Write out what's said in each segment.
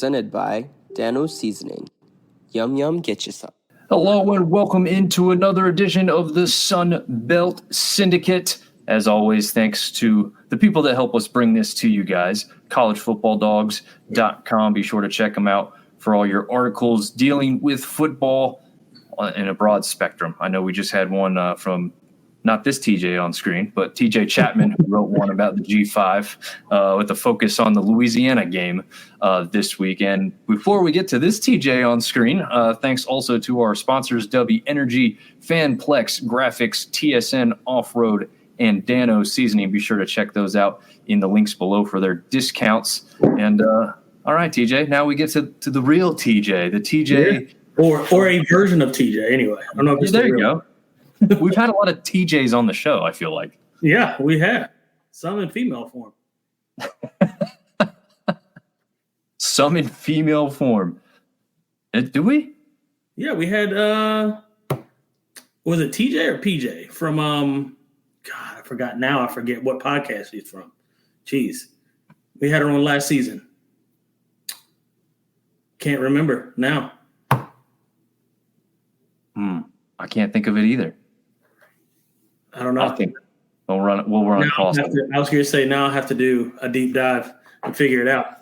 presented by Dano Seasoning. Yum yum, get you some. Hello and welcome into another edition of the Sun Belt Syndicate. As always, thanks to the people that help us bring this to you guys, collegefootballdogs.com. Be sure to check them out for all your articles dealing with football in a broad spectrum. I know we just had one from not this TJ on screen, but TJ Chapman, who wrote one about the G5 with a focus on the Louisiana game this week. And before we get to this TJ on screen, thanks also to our sponsors, W Energy, Fanplex Graphics, TSN Off Road, and Dano Seasoning. Be sure to check those out in the links below for their discounts. And all right, TJ, now we get to the real TJ, the TJ. Yeah. Or a version of TJ, anyway. I don't know if it's there you go. We've had a lot of TJs on the show, I feel like. Yeah, we have. Some in female form. Some in female form. Do we? Yeah, we had, was it TJ or PJ from, God, I forgot now. I forget what podcast he's from. Jeez. We had her on last season. Can't remember now. I can't think of it either. I don't know. We'll run across it. I was going to say now I have to do a deep dive and figure it out.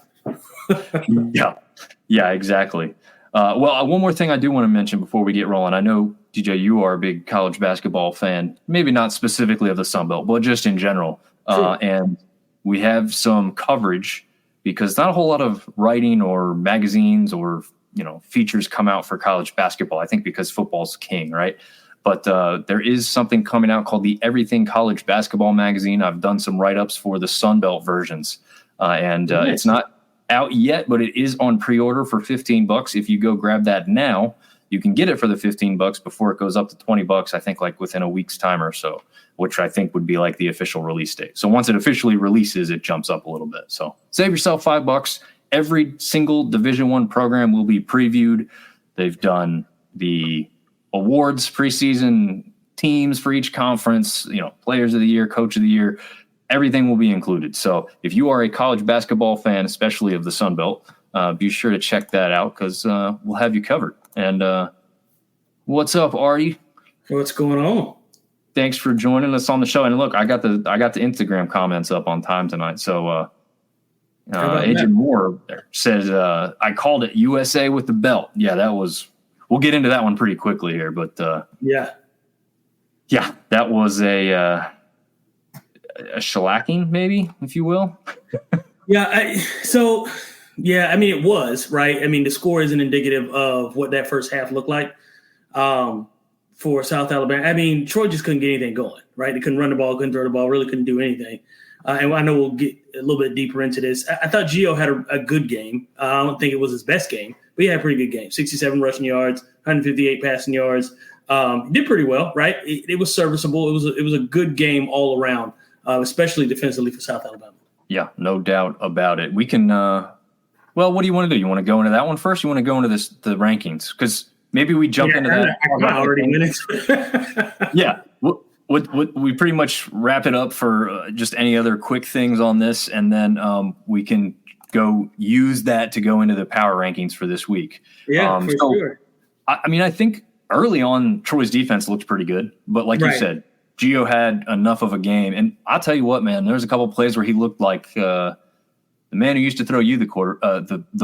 Yeah, exactly. Well, one more thing I do want to mention before we get rolling. I know, DJ, you are a big college basketball fan, maybe not specifically of the Sun Belt, but just in general. Sure. And we have some coverage because not a whole lot of writing or magazines or features come out for college basketball. I think because football's king, right? But there is something coming out called the Everything College Basketball magazine. I've done some write-ups for the Sun Belt versions, and it's not out yet, but it is on pre-order for $15. If you go grab that now, you can get it for the $15 before it goes up to $20. I think like within a week's time or so, which I think would be like the official release date. So once it officially releases, it jumps up a little bit. So save yourself $5. Every single Division I program will be previewed. They've done the awards, preseason teams for each conference, players of the year, coach of the year, everything will be included. So if you are a college basketball fan, especially of the Sun Belt, be sure to check that out because we'll have you covered. And what's up, Artie? What's going on? Thanks for joining us on the show. And look, I got the Instagram comments up on time tonight. So Agent Moore says, I called it USA with the belt. Yeah, we'll get into that one pretty quickly here, but yeah, that was a shellacking, maybe, if you will. It was, right? I mean, the score isn't indicative of what that first half looked like for South Alabama. I mean, Troy just couldn't get anything going, right? They couldn't run the ball, couldn't throw the ball, really couldn't do anything. And I know we'll get a little bit deeper into this. I thought Gio had a good game. I don't think it was his best game, but he had a pretty good game. 67 rushing yards, 158 passing yards. He did pretty well, right? It was serviceable. It was a good game all around, especially defensively for South Alabama. Yeah, no doubt about it. We can well, what do you want to do? You want to go into that one first? You want to go into the rankings? Because maybe we jump into that. I already minutes. Yeah. We pretty much wrap it up for just any other quick things on this, and then we can go use that to go into the power rankings for this week. Yeah, sure. I mean, I think early on Troy's defense looked pretty good, but like you said, Gio had enough of a game, and I'll tell you what, man, there was a couple of plays where he looked like the man who used to throw you the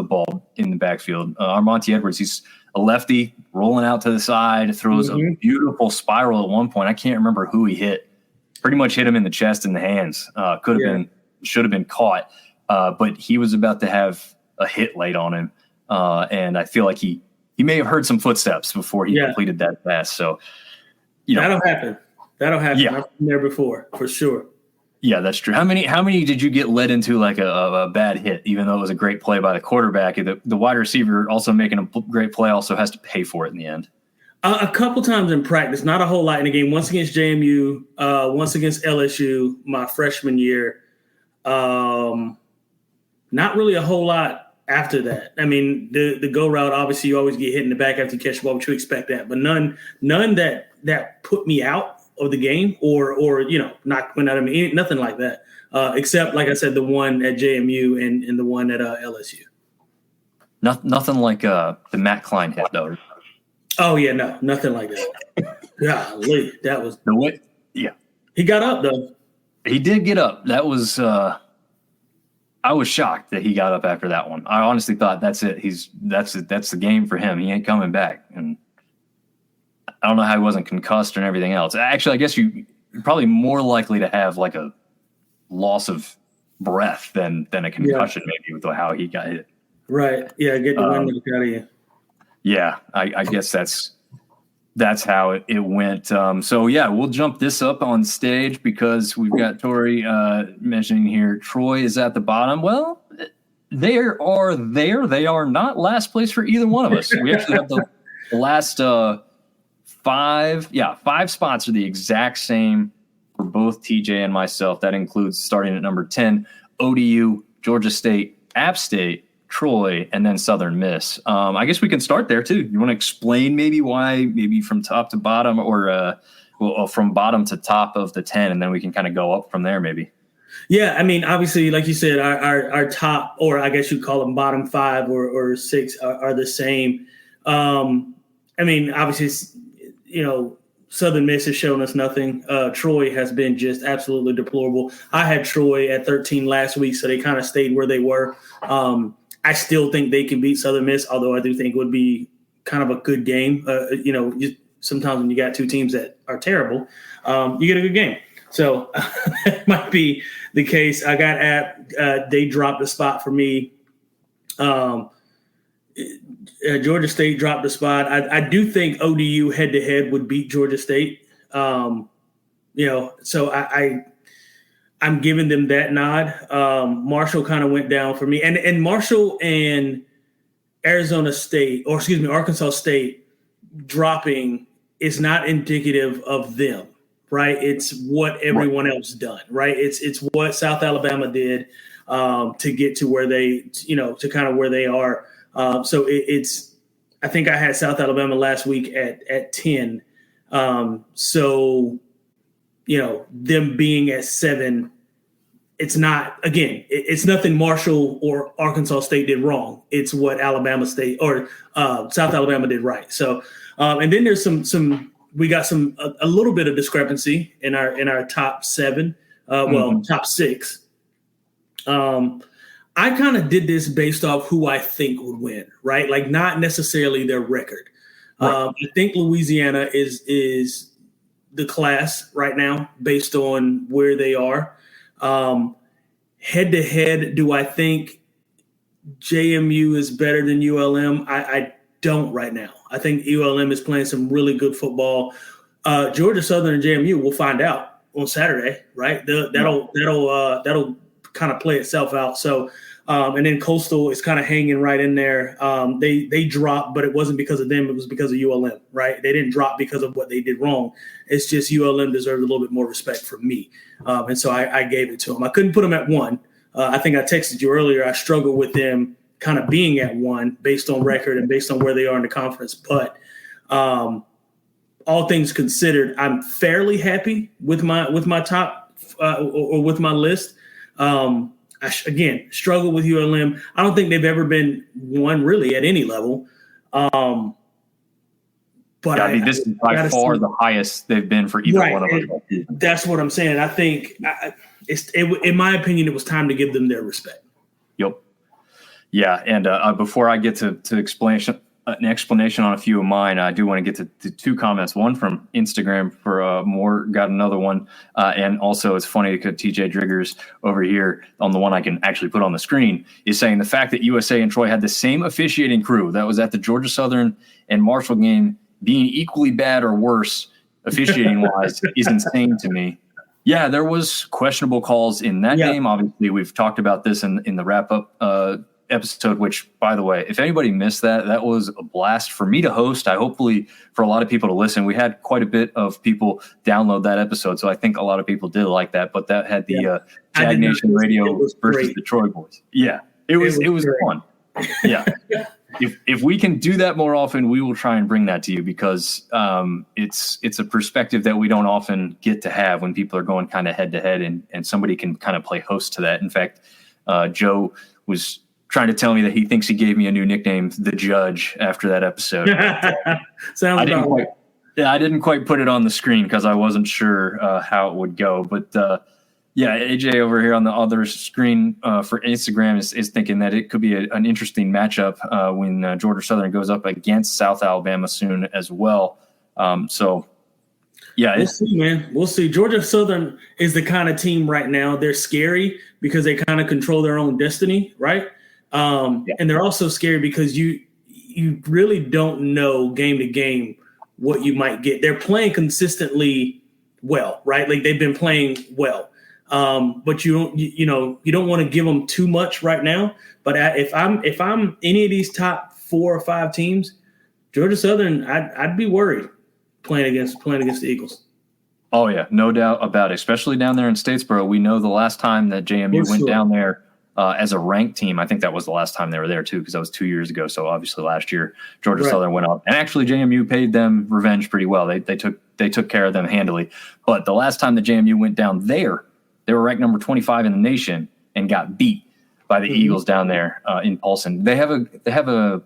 ball in the backfield, Armonte Edwards. He's a lefty rolling out to the side, throws a beautiful spiral at one point. I can't remember who he hit. Pretty much hit him in the chest and the hands. Should have been caught. But he was about to have a hit laid on him. And I feel like he may have heard some footsteps before he completed that pass. So, that'll happen. Yeah. I've been there before, for sure. Yeah, that's true. How many did you get led into like a bad hit, even though it was a great play by the quarterback? The wide receiver also making a great play also has to pay for it in the end. A couple times in practice, not a whole lot in the game. Once against JMU, once against LSU, my freshman year. Not really a whole lot after that. I mean, the go route, obviously you always get hit in the back after you catch the ball, but you expect that. But none that put me out of the game or knocked one out of me, nothing like that. Except, like I said, the one at JMU and the one at LSU. Nothing like the Matt Klein hit, though. Oh, yeah, no, nothing like that. Golly, that was the way. Yeah, he got up though. He did get up. That was. I was shocked that he got up after that one. I honestly thought that's it. That's the game for him. He ain't coming back. And I don't know how he wasn't concussed and everything else. Actually, I guess you're probably more likely to have like a loss of breath than a concussion, maybe with how he got hit. Right. Yeah. Get the wind out of you. Yeah, I guess that's how it went. So yeah, we'll jump this up on stage because we've got Tori mentioning here. Troy is at the bottom. Well, they are there. They are not last place for either one of us. We actually have the last five spots are the exact same for both TJ and myself. That includes starting at number 10, ODU, Georgia State, App State, Troy, and then Southern Miss. I guess we can start there too. You want to explain maybe why, maybe from top to bottom, or from bottom to top of the 10, and then we can kind of go up from there maybe. Yeah, I mean, obviously, like you said, our top, or I guess you'd call them bottom 5 or 6, are the same. I mean, obviously, Southern Miss has shown us nothing. Troy has been just absolutely deplorable. I had Troy at 13 last week, so they kind of stayed where they were. I still think they can beat Southern Miss, although I do think it would be kind of a good game. Sometimes when you got two teams that are terrible, you get a good game. So that might be the case. I got they dropped a spot for me. Georgia State dropped the spot. I do think ODU head-to-head would beat Georgia State. So I'm giving them that nod. Marshall kind of went down for me. And Marshall and Arkansas State dropping is not indicative of them, right? It's what everyone else done, right? It's what South Alabama did to get to where they, to kind of where they are. So I think I had South Alabama last week at 10. Them being at 7, it's not, again, it's nothing Marshall or Arkansas State did wrong. It's what Alabama State or South Alabama did right. So, and then there's we got a little bit of discrepancy in our top 7, top 6. I kind of did this based off who I think would win, right? Like not necessarily their record. Right. I think Louisiana is the class right now based on where they are. Head to head, do I think JMU is better than ULM? I don't right now. I think ULM is playing some really good football. Georgia Southern and JMU, we'll find out on Saturday, right? That'll kind of play itself out. So, and then Coastal is kind of hanging right in there. They dropped, but it wasn't because of them. It was because of ULM, right? They didn't drop because of what they did wrong. It's just ULM deserved a little bit more respect from me. And so I gave it to them. I couldn't put them at 1. I think I texted you earlier. I struggle with them kind of being at 1 based on record and based on where they are in the conference. But all things considered, I'm fairly happy with my top or with my list. I struggle with ULM. I don't think they've ever been 1 really at any level. But this is by far the highest they've been for either one of us. That's what I'm saying. I think in my opinion, it was time to give them their respect. Yep. Yeah. And before I get to an explanation on a few of mine, I do want to get to 2 comments. One from Instagram for Moore, got another one. And also it's funny because TJ Driggers over here on the one I can actually put on the screen is saying the fact that USA and Troy had the same officiating crew that was at the Georgia Southern and Marshall game being equally bad or worse officiating wise is insane to me. Yeah, there was questionable calls in that game. Obviously, we've talked about this in the wrap-up episode, which, by the way, if anybody missed that was a blast for me to host. Hopefully for a lot of people to listen. We had quite a bit of people download that episode, so I think a lot of people did like that. But that had the Jag Nation Radio versus the Troy Boys. Yeah, it was fun. Yeah. If we can do that more often, we will try and bring that to you because it's a perspective that we don't often get to have when people are going kind of head to head and somebody can kind of play host to that. In fact, Joe was trying to tell me that he thinks he gave me a new nickname, The Judge, after that episode. Sounds about right. Yeah, I didn't quite put it on the screen because I wasn't sure how it would go. But AJ over here on the other screen for Instagram is thinking that it could be an interesting matchup when Georgia Southern goes up against South Alabama soon as well. We'll see, man. We'll see. Georgia Southern is the kind of team right now. They're scary because they kind of control their own destiny, right? And they're also scary because you really don't know game to game what you might get. They're playing consistently well, right? Like they've been playing well. But you don't want to give them too much right now. But if I'm any of these top 4 or 5 teams, Georgia Southern, I'd be worried playing against the Eagles. Oh yeah, no doubt about it. Especially down there in Statesboro, we know the last time that JMU went down there as a ranked team. I think that was the last time they were there too, because that was 2 years ago. So obviously last year Georgia Southern went up, and actually JMU paid them revenge pretty well. They took care of them handily. But the last time that JMU went down there, they were ranked number 25 in the nation and got beat by the Eagles down there in Paulson. They have a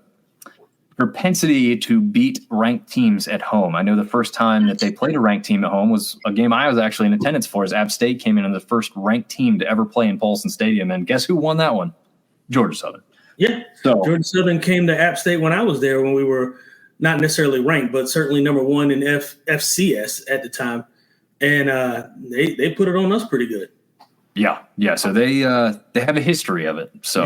propensity to beat ranked teams at home. I know the first time that they played a ranked team at home was a game I was actually in attendance for, as App State came in as the first ranked team to ever play in Paulson Stadium. And guess who won that one? Georgia Southern. Yeah. So Georgia Southern came to App State when I was there, when we were not necessarily ranked, but certainly number 1 in FCS at the time. And they put it on us pretty good. Yeah. So they have a history of it. So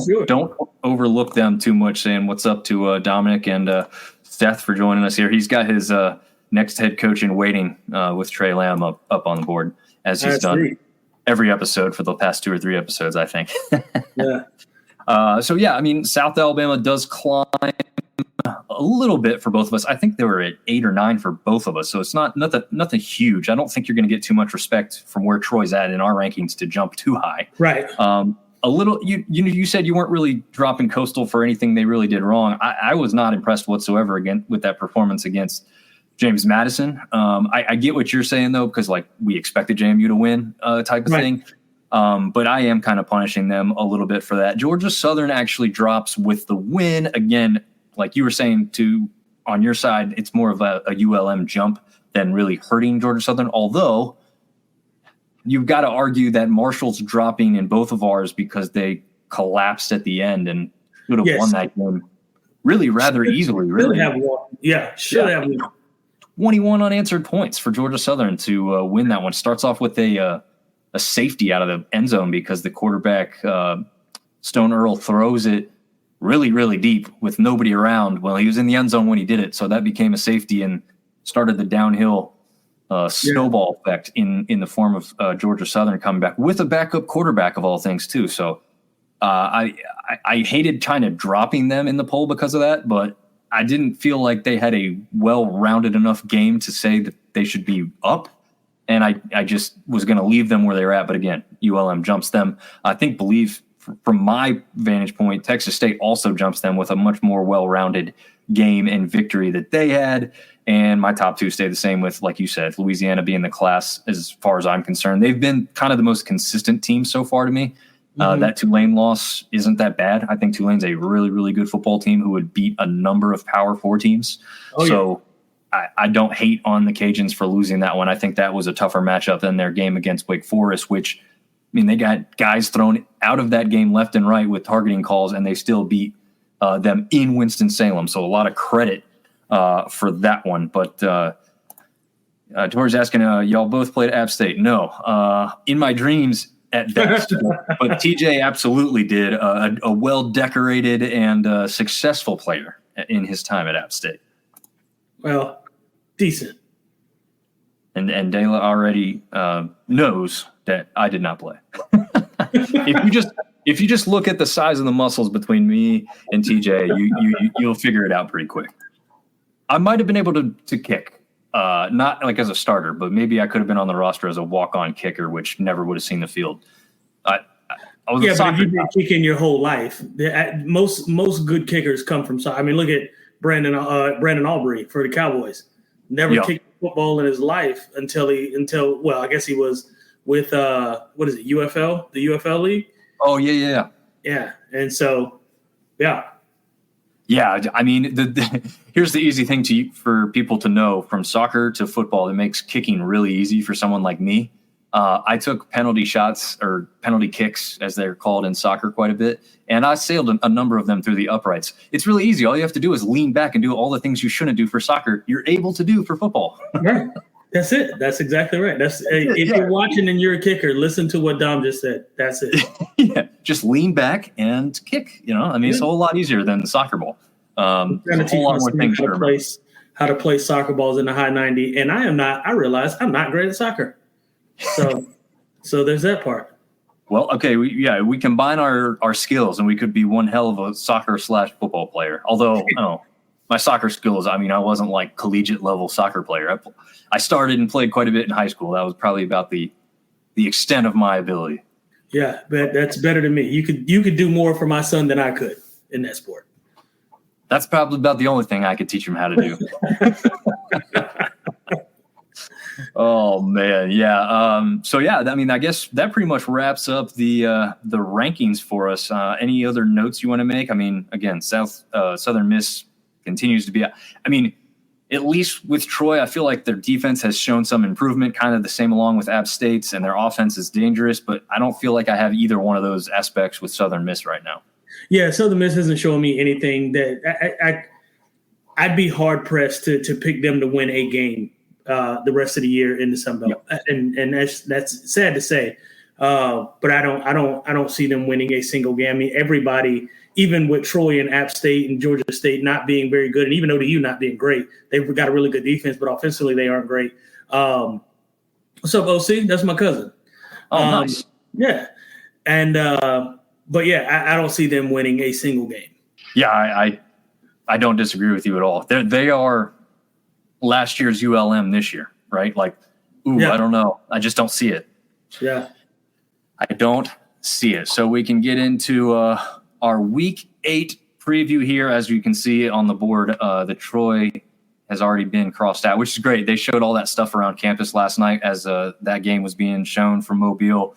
sure. Don't overlook them too much. Saying what's up to Dominic and Seth for joining us here. He's got his next head coach in waiting with Trey Lamb up on the board, as he's done every episode for the past 2 or 3 episodes, I think. Yeah. South Alabama does climb a little bit for both of us. I think they were at 8 or 9 for both of us, so it's nothing huge. I don't think you're going to get too much respect from where Troy's at in our rankings to jump too high. Right. A little. You said you weren't really dropping Coastal for anything they really did wrong. I was not impressed whatsoever again with that performance against James Madison. I get what you're saying though, because like we expected JMU to win type of thing. But I am kind of punishing them a little bit for that. Georgia Southern actually drops with the win again. Like you were saying, on your side, it's more of a ULM jump than really hurting Georgia Southern. Although you've got to argue that Marshall's dropping in both of ours because they collapsed at the end and should have won that game really rather easily. Really, have won. Yeah, should have won. 21 unanswered points for Georgia Southern to win that one. Starts off with a safety out of the end zone because the quarterback Stone Earl throws it really, really deep with nobody around. Well, he was in the end zone when he did it, so that became a safety and started the downhill snowball effect in the form of Georgia Southern coming back with a backup quarterback of all things too. So I hated kind of dropping them in the poll because of that, but I didn't feel like they had a well-rounded enough game to say that they should be up. And I just was going to leave them where they were at. But again, ULM jumps them. Believe from my vantage point, Texas State also jumps them with a much more well-rounded game and victory that they had. And my top 2 stay the same with, like you said, Louisiana being the class as far as I'm concerned. They've been kind of the most consistent team so far to me. That Tulane loss isn't that bad. I think Tulane's a really, really good football team who would beat a number of Power 4 teams. I don't hate on the Cajuns for losing that one. I think that was a tougher matchup than their game against Wake Forest, which, they got guys thrown out of that game left and right with targeting calls, and they still beat them in Winston-Salem. So a lot of credit for that one. But Tori's asking, y'all both played App State? No. In my dreams at best. But TJ absolutely did. A well-decorated and successful player in his time at App State. Well, decent. And Dayla already knows that I did not play. If you just look at the size of the muscles between me and TJ, you'll figure it out pretty quick. I might have been able to kick, not like as a starter, but maybe I could have been on the roster as a walk-on kicker, which never would have seen the field. I was but if you've been kicking your whole life, most good kickers come from. Look at Brandon Aubrey for the Cowboys. Never kicked football in his life until I guess he was with UFL, the UFL league. Oh yeah. Yeah, And so, yeah. Yeah, I mean, here's the easy thing for people to know from soccer to football that makes kicking really easy for someone like me. I took penalty shots or penalty kicks, as they're called in soccer, quite a bit, and I sailed a number of them through the uprights. It's really easy. All you have to do is lean back and do all the things you shouldn't do for soccer. You're able to do for football. Right. That's it. That's exactly right. If you're watching and you're a kicker, listen to what Dom just said. That's it. Yeah, just lean back and kick. I mean, it's a whole lot easier than the soccer ball. There's a whole lot more things how to play soccer balls in the high 90, and I realize I'm not great at soccer. So there's that part. Well, okay, we combine our skills, and we could be one hell of a soccer/football player. Although, my soccer skills, I mean, I wasn't like collegiate level soccer player. I started and played quite a bit in high school. That was probably about the extent of my ability. Yeah, but that's better than me. You could do more for my son than I could in that sport. That's probably about the only thing I could teach him how to do. Oh man, yeah. So yeah, I mean, I guess that pretty much wraps up the rankings for us. Any other notes you want to make? I mean, again, Southern Miss continues to be. I mean, at least with Troy, I feel like their defense has shown some improvement, kind of the same along with App State's, and their offense is dangerous. But I don't feel like I have either one of those aspects with Southern Miss right now. Yeah, Southern Miss hasn't shown me anything that I'd be hard pressed to pick them to win a game the rest of the year in the Sun Belt, and that's sad to say, but I don't see them winning a single game. I mean, everybody, even with Troy and App State and Georgia State not being very good, and even ODU not being great, they've got a really good defense, but offensively they aren't great. What's up, OC? That's my cousin. Oh, nice. Yeah, and but yeah, I don't see them winning a single game. Yeah, I don't disagree with you at all. They are last year's ULM this year, right? Like, I don't know. I just don't see it. Yeah. I don't see it. So we can get into our Week 8 preview here. As you can see on the board, the Troy has already been crossed out, which is great. They showed all that stuff around campus last night as that game was being shown from Mobile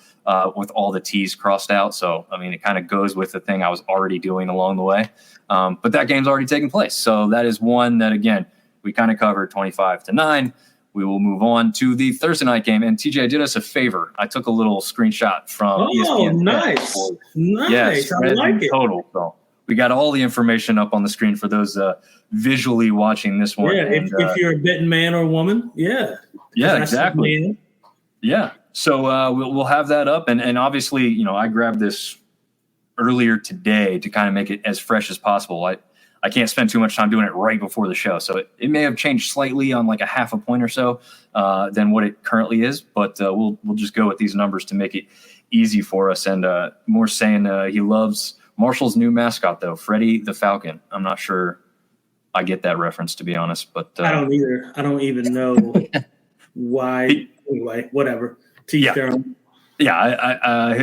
with all the T's crossed out. So, I mean, it kind of goes with the thing I was already doing along the way. But that game's already taken place. So that is one that, again, we kind of covered 25-9. We will move on to the Thursday night game. And TJ did us a favor. I took a little screenshot from ESPN. Oh, nice. Nice. Yeah, I like it. Total. So we got all the information up on the screen for those visually watching this one. Yeah, and, if you're a betting man or woman, yeah. Yeah, exactly. Yeah. So we'll have that up. And obviously, I grabbed this earlier today to kind of make it as fresh as possible. I can't spend too much time doing it right before the show. So it may have changed slightly on like a half a point or so than what it currently is. But we'll just go with these numbers to make it easy for us. And more saying he loves Marshall's new mascot, though, Freddie the Falcon. I'm not sure I get that reference, to be honest. But I don't either. I don't even know why. Anyway, whatever. Yeah,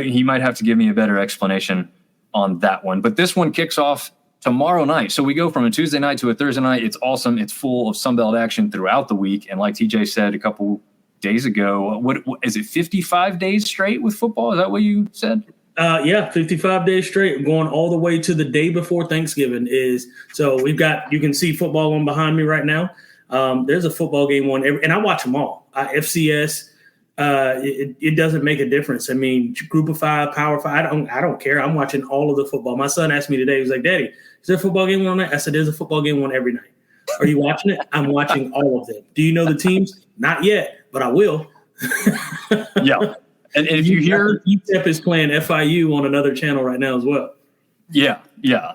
he might have to give me a better explanation on that one. But this one kicks off tomorrow night. So we go from a Tuesday night to a Thursday night. It's awesome. It's full of Sunbelt action throughout the week. And like TJ said a couple days ago, what is it, 55 days straight with football? Is that what you said? Yeah, 55 days straight, going all the way to the day before Thanksgiving so we've got, you can see football on behind me right now. There's a football game on and I watch them all. FCS, it doesn't make a difference. I mean, Group of 5, Power 5, I don't care. I'm watching all of the football. My son asked me today, he was like, Daddy, is there a football game on night? I said, there's a football game on every night. Are you watching it? I'm watching all of them. Do you know the teams? Not yet, but I will. Yeah. And if you hear UTEP is playing FIU on another channel right now as well. Yeah.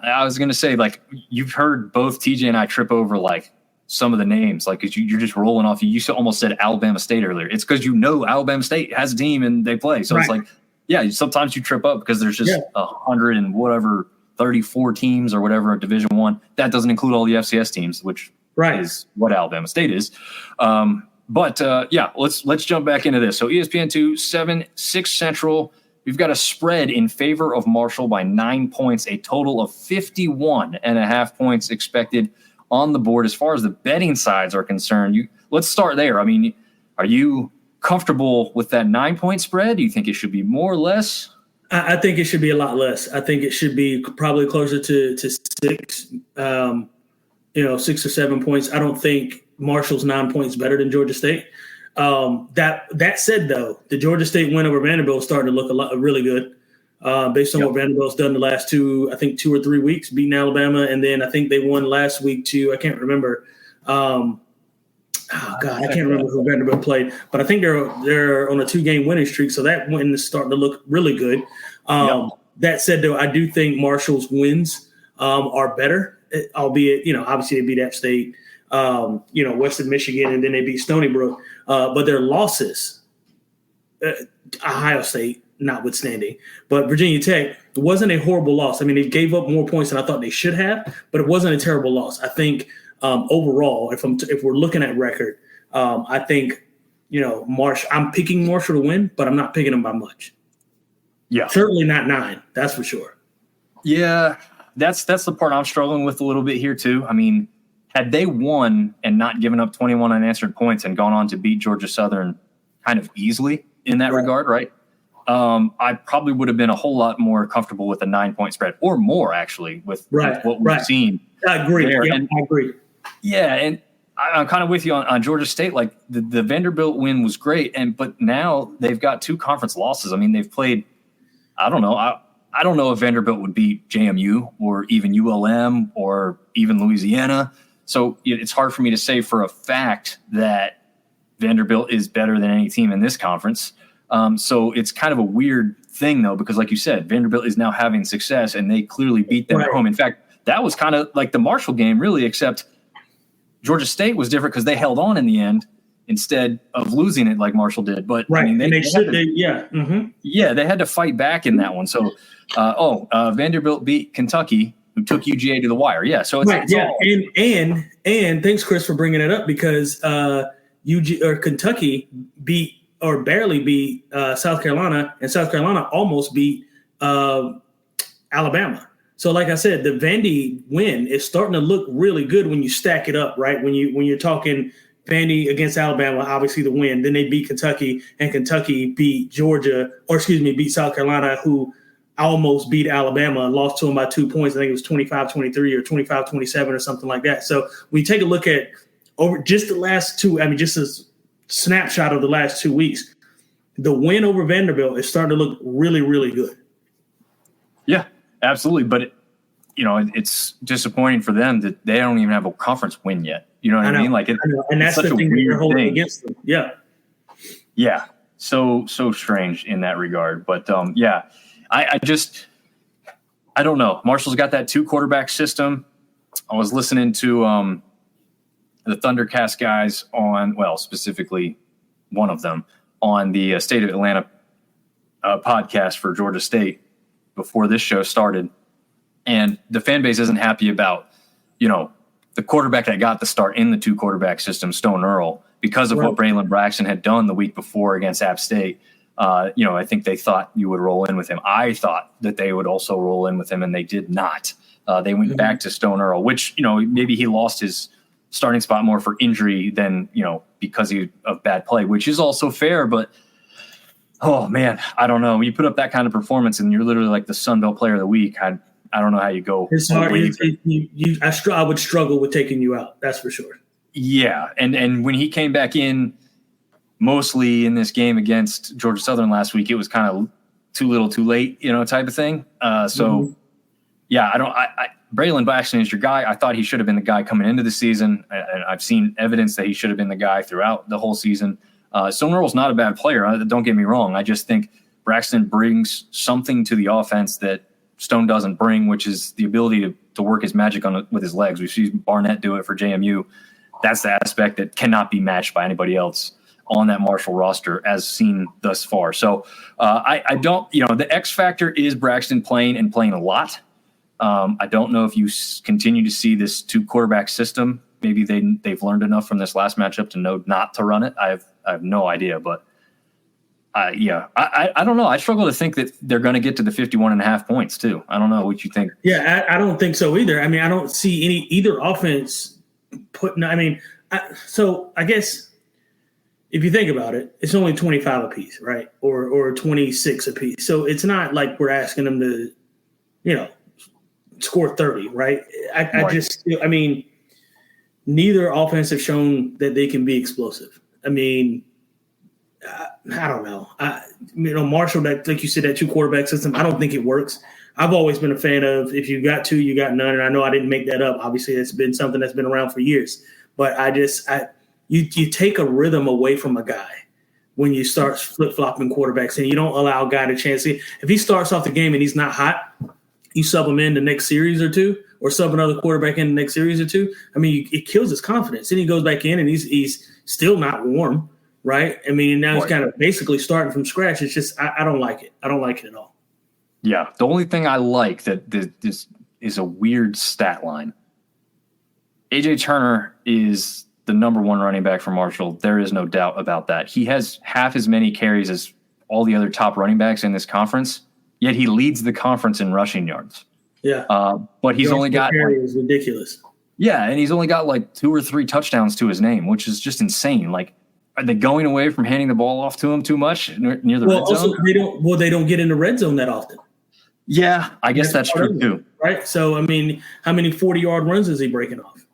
I was going to say, like, you've heard both TJ and I trip over like some of the names, like you're just rolling off. You almost said Alabama State earlier. It's because Alabama State has a team and they play. So It's like, yeah, sometimes you trip up because there's just 100 and whatever 34 teams or whatever at Division I. That doesn't include all the FCS teams, which is what Alabama State is. But let's jump back into this. So ESPN2, 7-6 Central. We've got a spread in favor of Marshall by 9 points, a total of 51.5 points expected on the board. As far as the betting sides are concerned, let's start there. I mean, are you comfortable with that 9 point spread? Do you think it should be more or less? I think it should be a lot less. I think it should be probably closer to 6, 6 or 7 points. I don't think Marshall's 9 points better than Georgia State. That said, though, the Georgia State win over Vanderbilt is starting to look really good based on what Vanderbilt's done the last 2 or 3 weeks, beating Alabama. And then I think they won last week too. I can't remember. I can't remember who Vanderbilt played, but I think they're on a 2-game winning streak. So that win is starting to look really good. That said, though, I do think Marshall's wins are better, albeit, obviously they beat App State, Western Michigan, and then they beat Stony Brook. But their losses, Ohio State notwithstanding, but Virginia Tech wasn't a horrible loss. I mean, they gave up more points than I thought they should have, but it wasn't a terrible loss. I think overall, if we're looking at record, I think, I'm picking Marshall to win, but I'm not picking them by much. Yeah. Certainly not 9. That's for sure. Yeah. That's the part I'm struggling with a little bit here too. I mean, had they won and not given up 21 unanswered points and gone on to beat Georgia Southern kind of easily in that regard, right? I probably would have been a whole lot more comfortable with a 9-point spread or more, actually, with what we've seen. I agree. Yeah, I agree. Yeah, and I'm kind of with you on Georgia State. Like the Vanderbilt win was great, but now they've got 2 conference losses. I mean, they've played. I don't know. I don't know if Vanderbilt would beat JMU or even ULM or even Louisiana. So it's hard for me to say for a fact that Vanderbilt is better than any team in this conference. So it's kind of a weird thing, though, because like you said, Vanderbilt is now having success, and they clearly beat them at home. In fact, that was kind of like the Marshall game, really, except Georgia State was different because they held on in the end instead of losing it like Marshall did. But I mean, they had to fight back in that one. So, Vanderbilt beat Kentucky, who took UGA to the wire. Yeah, so it's all. And thanks, Chris, for bringing it up, because Kentucky beat or barely beat South Carolina, and South Carolina almost beat Alabama. So, like I said, the Vandy win is starting to look really good when you stack it up, right? When you're talking Vandy against Alabama, obviously the win. Then they beat Kentucky, and Kentucky beat beat South Carolina, who almost beat Alabama and lost to them by 2 points. I think it was 25-23 or 25-27 or something like that. So when you take a look at over just the last 2, just a snapshot of the last 2 weeks, the win over Vanderbilt is starting to look really, really good. Yeah, absolutely. But, it's disappointing for them that they don't even have a conference win yet. You know what I mean? Like, and that's the thing that they're holding against them. Yeah. Yeah. So strange in that regard. But, I don't know. Marshall's got that 2-quarterback system. I was listening to the Thundercast guys specifically one of them on the State of Atlanta podcast for Georgia State before this show started. And the fan base isn't happy about, the quarterback that got the start in the 2-quarterback system, Stone Earl, because of what Braylon Braxton had done the week before against App State. I think they thought you would roll in with him. I thought that they would also roll in with him, and they did not. They went back to Stone Earl, which, maybe he lost his starting spot more for injury than, because of bad play, which is also fair. But, oh, man, I don't know. When you put up that kind of performance and you're literally like the Sun Belt Player of the Week, I don't know how you go. It's hard. I would struggle with taking you out. That's for sure. Yeah. And when he came back in, mostly in this game against Georgia Southern last week, it was kind of too little, too late, type of thing. Braylon Braxton is your guy. I thought he should have been the guy coming into the season. And I've seen evidence that he should have been the guy throughout the whole season. Stone Earl's not a bad player. Don't get me wrong. I just think Braxton brings something to the offense that Stone doesn't bring, which is the ability to work his magic with his legs. We've seen Barnett do it for JMU. That's the aspect that cannot be matched by anybody else on that Marshall roster as seen thus far. So I don't, the X factor is Braxton playing a lot. I don't know if you continue to see this 2-quarterback system. Maybe they've learned enough from this last matchup to know not to run it. I have no idea, but I don't know. I struggle to think that they're going to get to the 51.5 points too. I don't know what you think. Yeah, I don't think so either. I mean, I don't see either offense putting. I mean, so I guess if you think about it, it's only 25 apiece, right? Or 26 apiece. So it's not like we're asking them to, score 30, right? I mean, neither offense have shown that they can be explosive. I mean, I don't know. Marshall, that like you said, that 2-quarterback system, I don't think it works. I've always been a fan of if you got 2, you got none. And I know I didn't make that up. Obviously, it's been something that's been around for years. But you take a rhythm away from a guy when you start flip-flopping quarterbacks and you don't allow a guy to chance. If he starts off the game and he's not hot, you sub him in the next series or two, or sub another quarterback in the next series or two. I mean, it kills his confidence. Then he goes back in and he's still not warm, right? I mean, now he's kind of basically starting from scratch. It's just I don't like it. I don't like it at all. Yeah, the only thing I like that this is a weird stat line. A.J. Turner is the number 1 running back for Marshall. There is no doubt about that. He has half as many carries as all the other top running backs in this conference, yet he leads the conference in rushing yards. Yeah. But he's only got – is ridiculous. Yeah, and he's only got like 2 or 3 touchdowns to his name, which is just insane. Like, are they going away from handing the ball off to him too much near the red zone? They don't get in the red zone that often. Yeah, I guess that's true too. Right? So, I mean, how many 40-yard runs is he breaking off?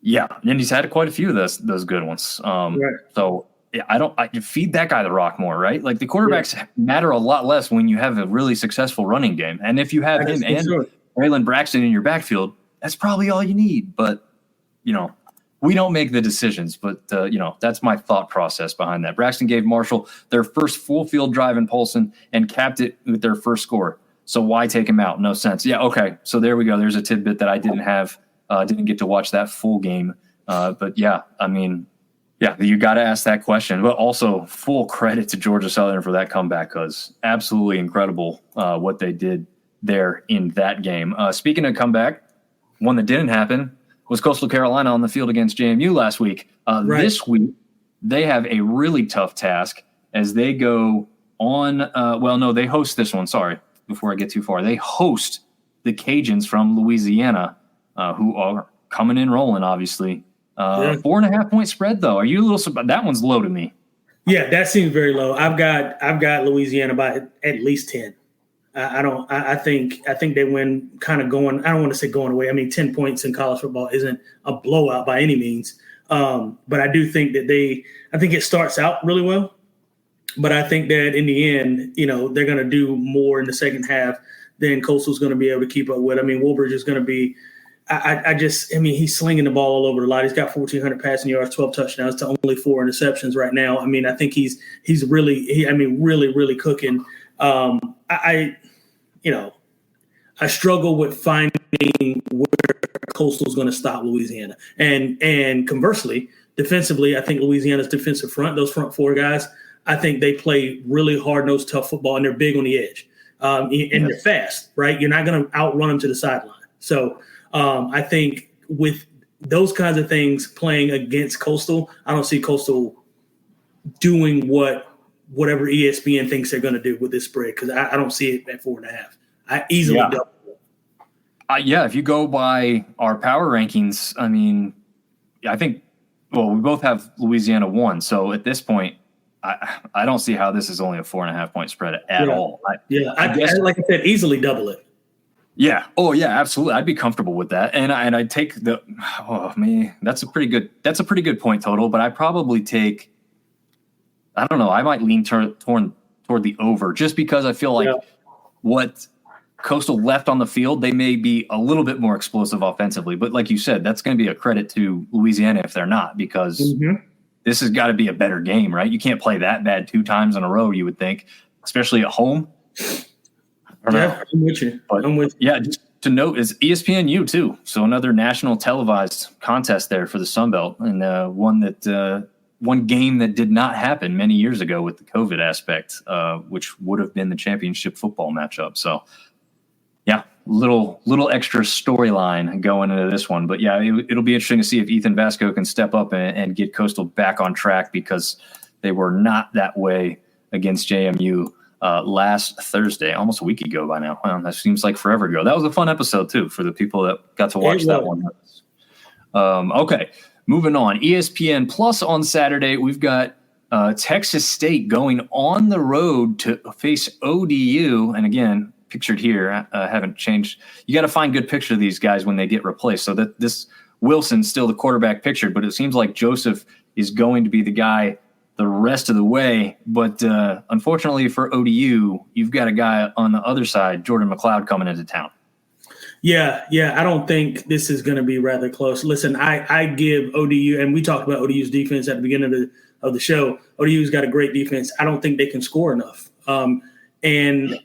Yeah, and he's had quite a few of those good ones. Right. So yeah, I feed that guy the rock more, right? Like the quarterbacks matter a lot less when you have a really successful running game. And if you have him and Braylon Braxton in your backfield, that's probably all you need. But, we don't make the decisions. But, that's my thought process behind that. Braxton gave Marshall their first full field drive in Polson and capped it with their first score. So why take him out? No sense. Yeah, okay. So there we go. There's a tidbit that I didn't have. Didn't get to watch that full game. But, yeah, I mean, yeah, you got to ask that question. But also full credit to Georgia Southern for that comeback because absolutely incredible what they did there in that game. Speaking of comeback, one that didn't happen was Coastal Carolina on the field against JMU last week. This week, they have a really tough task as they go on they host this one. Sorry, before I get too far. They host the Cajuns from Louisiana, who are coming in rolling, obviously. 4.5 point spread, though. Are you a little surprised? That one's low to me. Yeah, that seems very low. I've got Louisiana by at least 10. I think they win kind of going. I don't want to say going away. I mean, 10 points in college football isn't a blowout by any means. But I do think that I think it starts out really well. But I think that in the end, they're going to do more in the second half than Coastal's going to be able to keep up with. I mean, Woolbridge is going to be. He's slinging the ball all over the lot. He's got 1,400 passing yards, 12 touchdowns to only 4 interceptions right now. I mean, I think he's really, really cooking. I struggle with finding where Coastal's going to stop Louisiana. And conversely, defensively, I think Louisiana's defensive front, those front 4 guys, I think they play really hard-nosed, tough football, and they're big on the edge. They're fast, right? You're not going to outrun them to the sideline. So I think with those kinds of things playing against Coastal, I don't see Coastal doing whatever ESPN thinks they're going to do with this spread because I don't see it at 4.5. I easily double it. If you go by our power rankings, I mean, I think, we both have Louisiana 1. So at this point, I don't see how this is only a 4.5 point spread at all. I guess, like I said, easily double it. Yeah. Oh, yeah, absolutely. I'd be comfortable with that. And I'd take that's a pretty good point total, but I probably take, I don't know, I might lean toward the over just because I feel like what Coastal left on the field, they may be a little bit more explosive offensively. But like you said, that's going to be a credit to Louisiana if they're not, because this has got to be a better game, right? You can't play that bad 2 times in a row, you would think, especially at home. I'm with you. But, yeah, just to note is ESPNU too. So another national televised contest there for the Sun Belt, and one game that did not happen many years ago with the COVID aspect, which would have been the championship football matchup. So, yeah, little extra storyline going into this one. But, yeah, it'll be interesting to see if Ethan Vasco can step up and get Coastal back on track because they were not that way against JMU last Thursday, almost a week ago by now. That seems like forever ago. That was a fun episode, too, for the people that got to watch that one. Okay. Moving on, ESPN Plus on Saturday, we've got Texas State going on the road to face ODU. And again, pictured here, haven't changed. You got to find good picture of these guys when they get replaced. So that this Wilson's still the quarterback pictured, but it seems like Joseph is going to be the guy the rest of the way. But unfortunately for ODU, you've got a guy on the other side, Jordan McLeod, coming into town. Yeah. I don't think this is going to be rather close. Listen, I give ODU, and we talked about ODU's defense at the beginning of the show. ODU's got a great defense. I don't think they can score enough. And,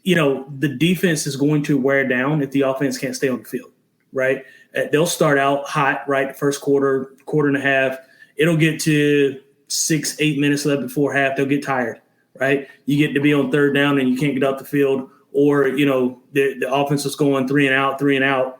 the defense is going to wear down if the offense can't stay on the field, right? They'll start out hot, right? First quarter and a half. It'll get to 6-8 minutes left before half. They'll get tired, right? You get to be on third down and you can't get off the field. Or, the offense is going 3 and out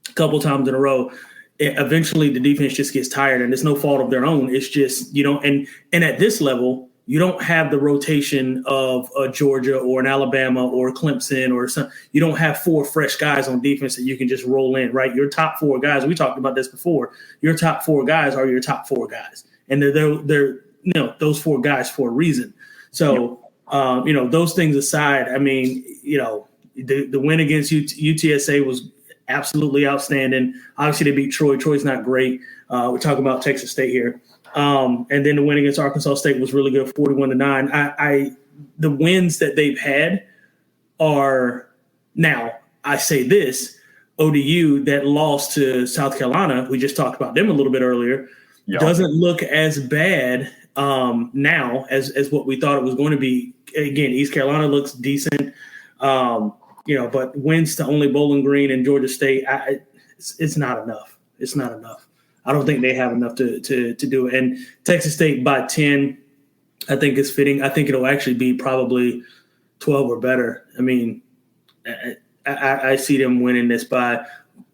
a couple times in a row. Eventually the defense just gets tired, and it's no fault of their own. It's just, and at this level, you don't have the rotation of a Georgia or an Alabama or Clemson or some. You don't have 4 fresh guys on defense that you can just roll in, right? Your top 4 guys, we talked about this before, your top 4 guys are your top 4 guys. And they're those 4 guys for a reason. So, those things aside, I mean, the win against UTSA was absolutely outstanding. Obviously, they beat Troy. Troy's not great. We're talking about Texas State here. And then the win against Arkansas State was really good, 41-9. The wins that they've had are now, I say this, ODU that lost to South Carolina, we just talked about them a little bit earlier, doesn't look as bad now as what we thought it was going to be. Again, East Carolina looks decent, but wins to only Bowling Green and Georgia State, it's not enough. It's not enough. I don't think they have enough to do it. And Texas State by 10, I think is fitting. I think it'll actually be probably 12 or better. I mean, I see them winning this by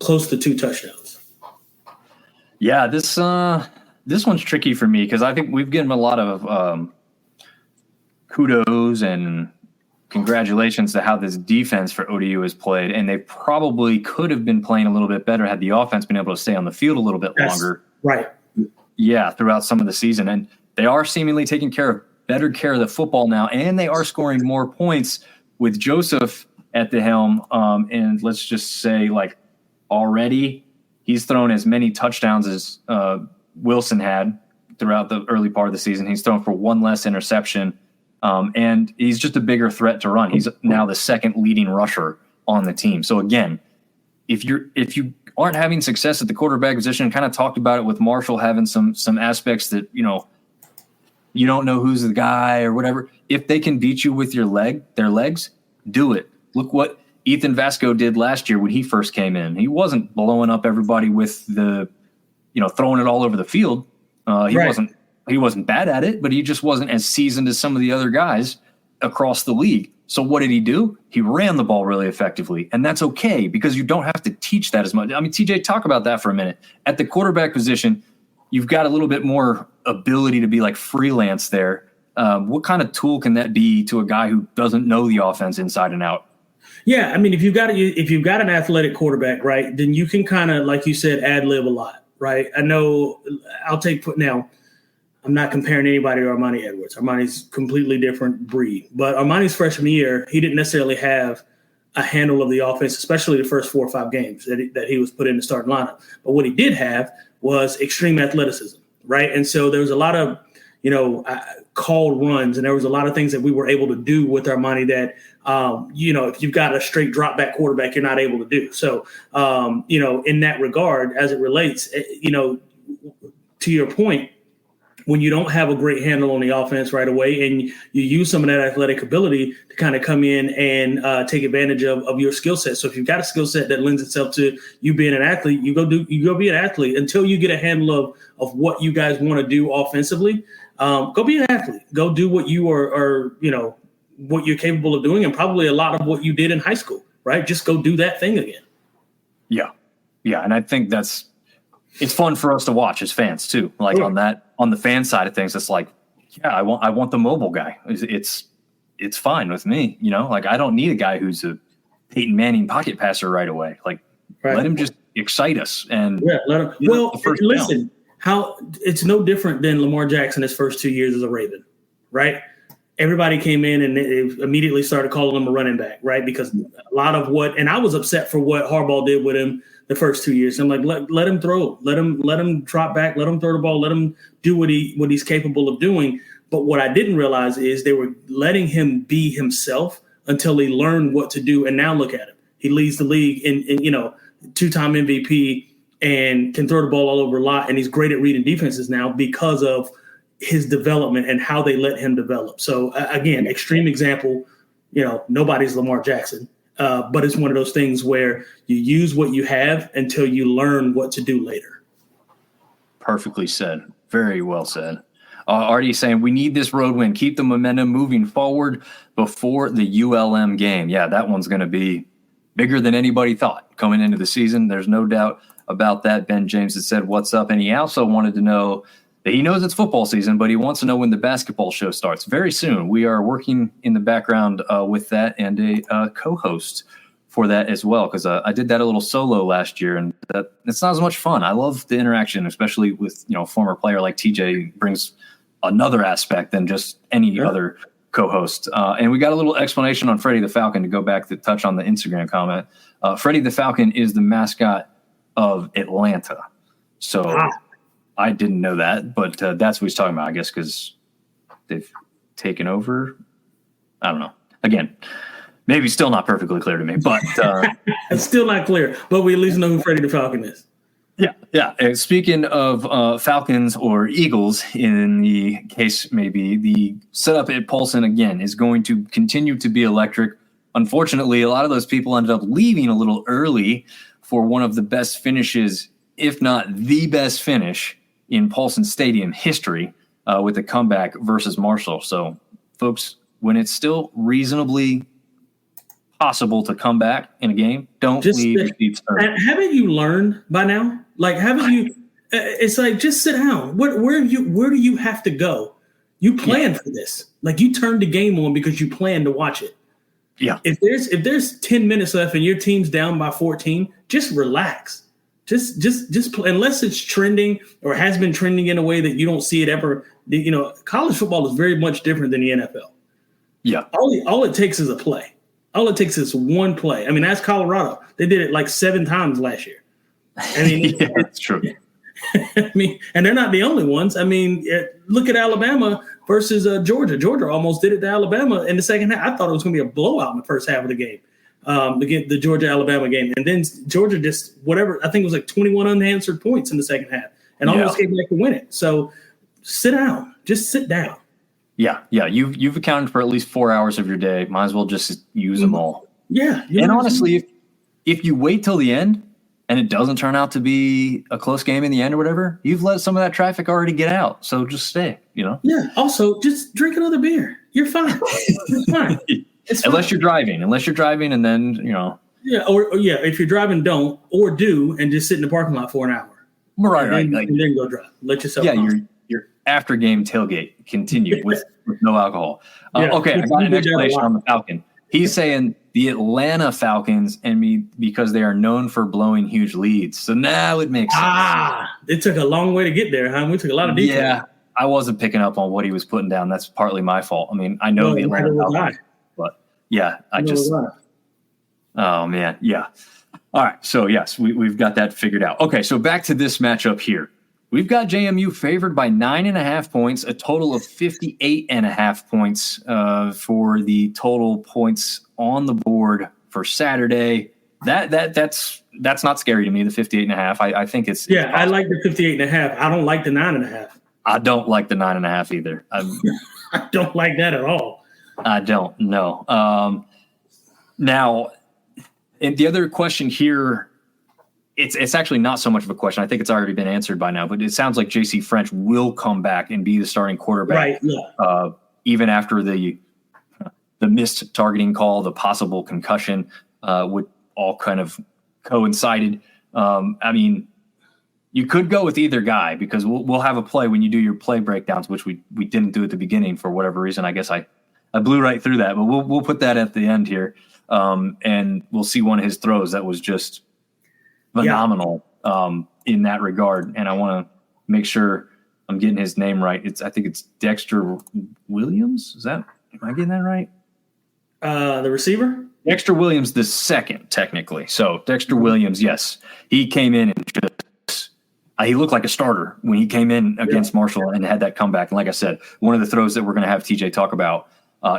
close to 2 touchdowns. Yeah, this one's tricky for me because I think we've given a lot of kudos and congratulations to how this defense for ODU has played, and they probably could have been playing a little bit better had the offense been able to stay on the field a little bit longer. Right. Yeah, throughout some of the season. And they are seemingly taking better care of the football now, and they are scoring more points with Joseph at the helm. And let's just say, already he's thrown as many touchdowns as Wilson had throughout the early part of the season. He's thrown for 1 less interception. And he's just a bigger threat to run. He's now the second leading rusher on the team. So again, if you aren't having success at the quarterback position, kind of talked about it with Marshall having some aspects that, you don't know who's the guy or whatever. If they can beat you with their legs, do it. Look what Ethan Vasco did last year when he first came in. He wasn't blowing up everybody with the, throwing it all over the field. He wasn't bad at it, but he just wasn't as seasoned as some of the other guys across the league. So what did he do? He ran the ball really effectively, and that's okay because you don't have to teach that as much. I mean, TJ, talk about that for a minute. At the quarterback position, you've got a little bit more ability to be like freelance there. What kind of tool can that be to a guy who doesn't know the offense inside and out? Yeah, I mean, if you've got an athletic quarterback, right, then you can kind of, like you said, ad-lib a lot, right? I know now – I'm not comparing anybody to Armani Edwards. Armani's completely different breed. But Armani's freshman year, he didn't necessarily have a handle of the offense, especially the first 4 or 5 games that he was put in the starting lineup. But what he did have was extreme athleticism, right? And so there was a lot of, called runs, and there was a lot of things that we were able to do with Armani that, if you've got a straight drop back quarterback, you're not able to do. So, in that regard, as it relates, to your point, when you don't have a great handle on the offense right away and you use some of that athletic ability to kind of come in and take advantage of your skill set. So if you've got a skill set that lends itself to you being an athlete, you go be an athlete until you get a handle of what you guys want to do offensively. Go be an athlete. Go do what you are what you're capable of doing, and probably a lot of what you did in high school, right? Just go do that thing again. Yeah. And I think it's fun for us to watch as fans too. On the fan side of things, it's like, yeah, I want the mobile guy. It's fine with me. I don't need a guy who's a Peyton Manning pocket passer right away. Let him just excite us. And let him. Well, listen, how it's no different than Lamar Jackson his first 2 years as a Raven, right? Everybody came in and it immediately started calling him a running back, right? Because a lot of and I was upset for what Harbaugh did with him the first 2 years. I'm like, let him throw, let him drop back, let him throw the ball, let him do what he's capable of doing. But what I didn't realize is they were letting him be himself until he learned what to do. And now look at him. He leads the league in two-time MVP and can throw the ball all over a lot. And he's great at reading defenses now because of his development and how they let him develop. So again, extreme example, nobody's Lamar Jackson, but it's one of those things where you use what you have until you learn what to do later. Perfectly said. Very well said. Artie saying we need this road win. Keep the momentum moving forward before the ULM game. Yeah, that one's going to be bigger than anybody thought coming into the season. There's no doubt about that. Ben James had said, what's up? And he also wanted to know that he knows it's football season, but he wants to know when the basketball show starts. Very soon. We are working in the background with that and a co-host for that as well, because I did that a little solo last year, and it's not as much fun. I love the interaction, especially with a former player like TJ brings another aspect than just any other co-host. And we got a little explanation on Freddie the Falcon to go back to touch on the Instagram comment. Freddie the Falcon is the mascot of Atlanta. So I didn't know that, but that's what he's talking about, I guess, because they've taken over. I don't know. Again, maybe still not perfectly clear to me, but it's still not clear, but we at least know who Freddie the Falcon is. Yeah. And speaking of Falcons or Eagles, in the case maybe, the setup at Paulson, again, is going to continue to be electric. Unfortunately, a lot of those people ended up leaving a little early for one of the best finishes, if not the best finish, in Paulson Stadium history with the comeback versus Marshall. So, folks, when it's still reasonably possible to come back in a game, don't leave your seats early. Haven't you learned by now? Like, haven't you? It's like, just sit down. Where do you have to go? You planned for this. Like, you turned the game on because you planned to watch it. Yeah. If there's 10 minutes left and your team's down by 14, just relax. Just play, unless it's trending or has been trending in a way that you don't see it ever. College football is very much different than the NFL. Yeah. All it takes is a play. All it takes is one play. I mean, that's Colorado. They did it like 7 times last year. I mean, yeah, it's true. I mean, and they're not the only ones. I mean, look at Alabama versus Georgia. Georgia almost did it to Alabama in the second half. I thought it was going to be a blowout in the first half of the game, the Georgia-Alabama game. And then Georgia just, I think it was like 21 unanswered points in the second half and almost came back to win it. So sit down. Just sit down. Yeah. You've accounted for at least 4 hours of your day. Might as well just use them all. Yeah. And honestly, if you wait till the end and it doesn't turn out to be a close game in the end or whatever, you've let some of that traffic already get out. So just stay, Yeah. Also, just drink another beer. You're fine. It's fine. It's Unless you're driving, and then, Yeah. If you're driving, don't, or do, and just sit in the parking lot for an hour. Right. And then go drive. Let yourself. Yeah. Your after game tailgate continue with no alcohol. Okay. I got an explanation on the Falcon. He's saying the Atlanta Falcons because they are known for blowing huge leads. So now it makes sense. It took a long way to get there, huh? We took a lot of detail. Yeah, I wasn't picking up on what he was putting down. That's partly my fault. I mean, I know the Atlanta Falcons, but yeah, oh man, yeah. All right, so yes, we've got that figured out. Okay, so back to this matchup here. We've got JMU favored by 9.5 points, a total of 58.5 points for the total points on the board for Saturday. That's not scary to me, the 58.5. I think it's possible. I like the 58.5. I don't like the 9.5. I don't like the 9.5 either. I don't like that at all. I don't know. Now, and the other question here, it's actually not so much of a question. I think it's already been answered by now, but it sounds like J.C. French will come back and be the starting quarterback, right? Yeah. Even after the missed targeting call, the possible concussion, would all kind of coincided. I mean, you could go with either guy because we'll have a play when you do your play breakdowns, which we didn't do at the beginning for whatever reason. I guess I blew right through that, but we'll put that at the end here, and we'll see one of his throws that was just phenomenal in that regard. And I want to make sure I'm getting his name right. I think it's Dexter Williams. Am I getting that right? The receiver? Dexter Williams the second, technically. So Dexter Williams, yes. He came in and just he looked like a starter when he came in against Marshall and had that comeback. And like I said, one of the throws that we're going to have TJ talk about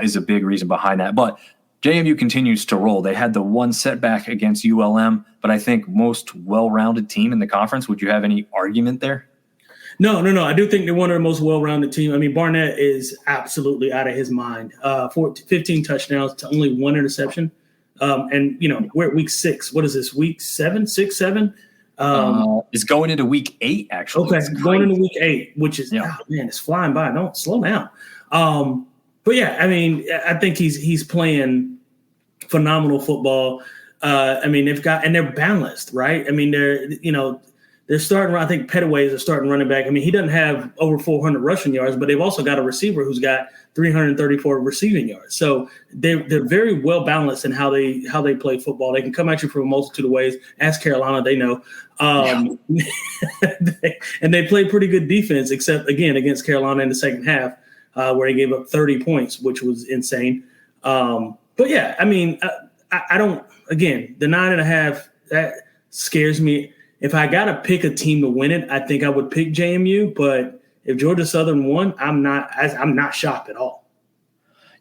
is a big reason behind that. But JMU continues to roll. They had the one setback against ULM, but I think most well-rounded team in the conference. Would you have any argument there? No. I do think they're one of the most well-rounded teams. I mean, Barnett is absolutely out of his mind. 15 touchdowns to only one interception. And, we're at week 6. What is this, week 7, 6, 7? It's going into week 8, actually. Okay, going into week 8, which is, it's flying by. Don't slow down. But, yeah, I mean, I think he's playing phenomenal football. I mean, they're balanced, right? I mean, they're starting. I think Petaway is a starting running back. I mean, he doesn't have over 400 rushing yards, but they've also got a receiver who's got 334 receiving yards. So they're very well balanced in how they play football. They can come at you from a multitude of ways. Ask Carolina, they know. And they play pretty good defense, except again against Carolina in the second half, where they gave up 30 points, which was insane. But yeah, I mean, I don't. Again, the 9.5 that scares me. If I got to pick a team to win it, I think I would pick JMU. But if Georgia Southern won, I'm not shocked at all.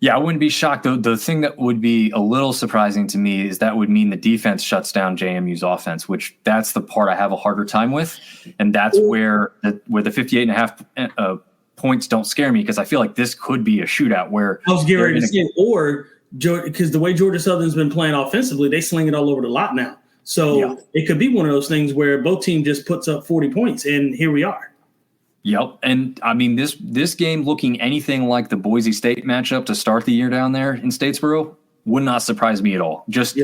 Yeah, I wouldn't be shocked. The thing that would be a little surprising to me is that would mean the defense shuts down JMU's offense, which that's the part I have a harder time with, and that's where the 58.5 points don't scare me, because I feel like this could be a shootout where I was getting ready to say, or because the way Georgia Southern's been playing offensively, they sling it all over the lot now. So it could be one of those things where both teams just puts up 40 points, and here we are. Yep. And I mean, this game looking anything like the Boise State matchup to start the year down there in Statesboro would not surprise me at all. Just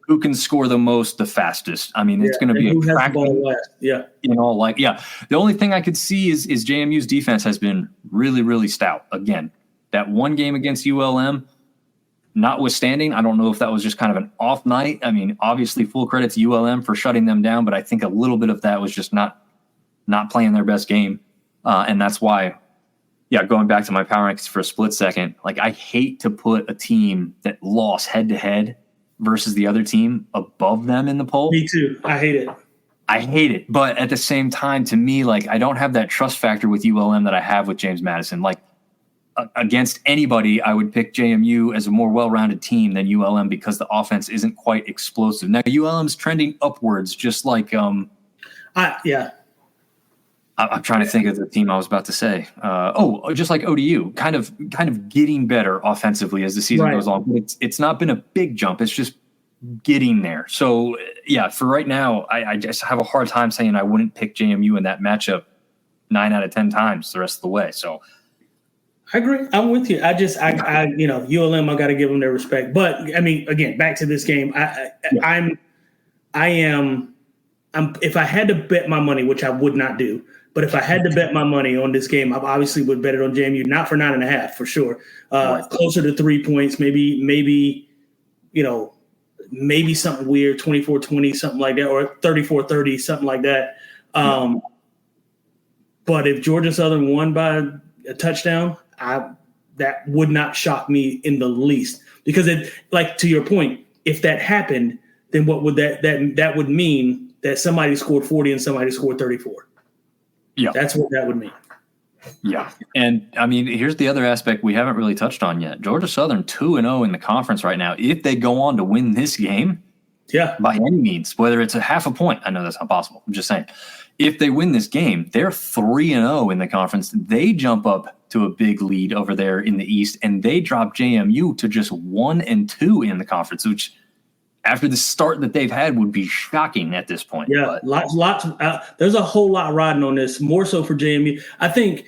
who can score the most, the fastest. I mean, it's going to be a cracking. The only thing I could see is JMU's defense has been really, really stout. Again, that one game against ULM, notwithstanding, I don't know if that was just kind of an off night. I mean, obviously full credit to ULM for shutting them down, but I think a little bit of that was just not playing their best game. And that's why, going back to my power rankings for a split second, like I hate to put a team that lost head-to-head versus the other team above them in the poll. Me too. I hate it. But at the same time, to me, like I don't have that trust factor with ULM that I have with James Madison. Like against anybody, I would pick JMU as a more well-rounded team than ULM because the offense isn't quite explosive. Now, ULM's trending upwards, just like I'm trying to think of the team I was about to say. Just like ODU, kind of getting better offensively as the season goes on. But it's not been a big jump. It's just getting there. So, for right now, I just have a hard time saying I wouldn't pick JMU in that matchup 9 out of 10 times the rest of the way. So I agree. I'm with you. ULM, I got to give them their respect. But I mean, again, back to this game, I am. If I had to bet my money, which I would not do, but if I had to bet my money on this game, I obviously would bet it on JMU, not for 9.5 for sure. Closer to 3 points, maybe something weird, 24-20, something like that, or 34-30, something like that. But if Georgia Southern won by a touchdown, that would not shock me in the least, because to your point, if that happened, then what would that would mean that somebody scored 40 and somebody scored 34. Yeah, that's what that would mean. Yeah, and I mean, here's the other aspect we haven't really touched on yet. Georgia Southern 2-0 in the conference right now. If they go on to win this game, by any means, whether it's a half a point, I know that's not possible. I'm just saying, if they win this game, they're 3-0 in the conference. They jump up to a big lead over there in the East, and they drop JMU to just 1-2 in the conference, which after the start that they've had would be shocking at this point. Yeah, lots. There's a whole lot riding on this, more so for JMU. I think,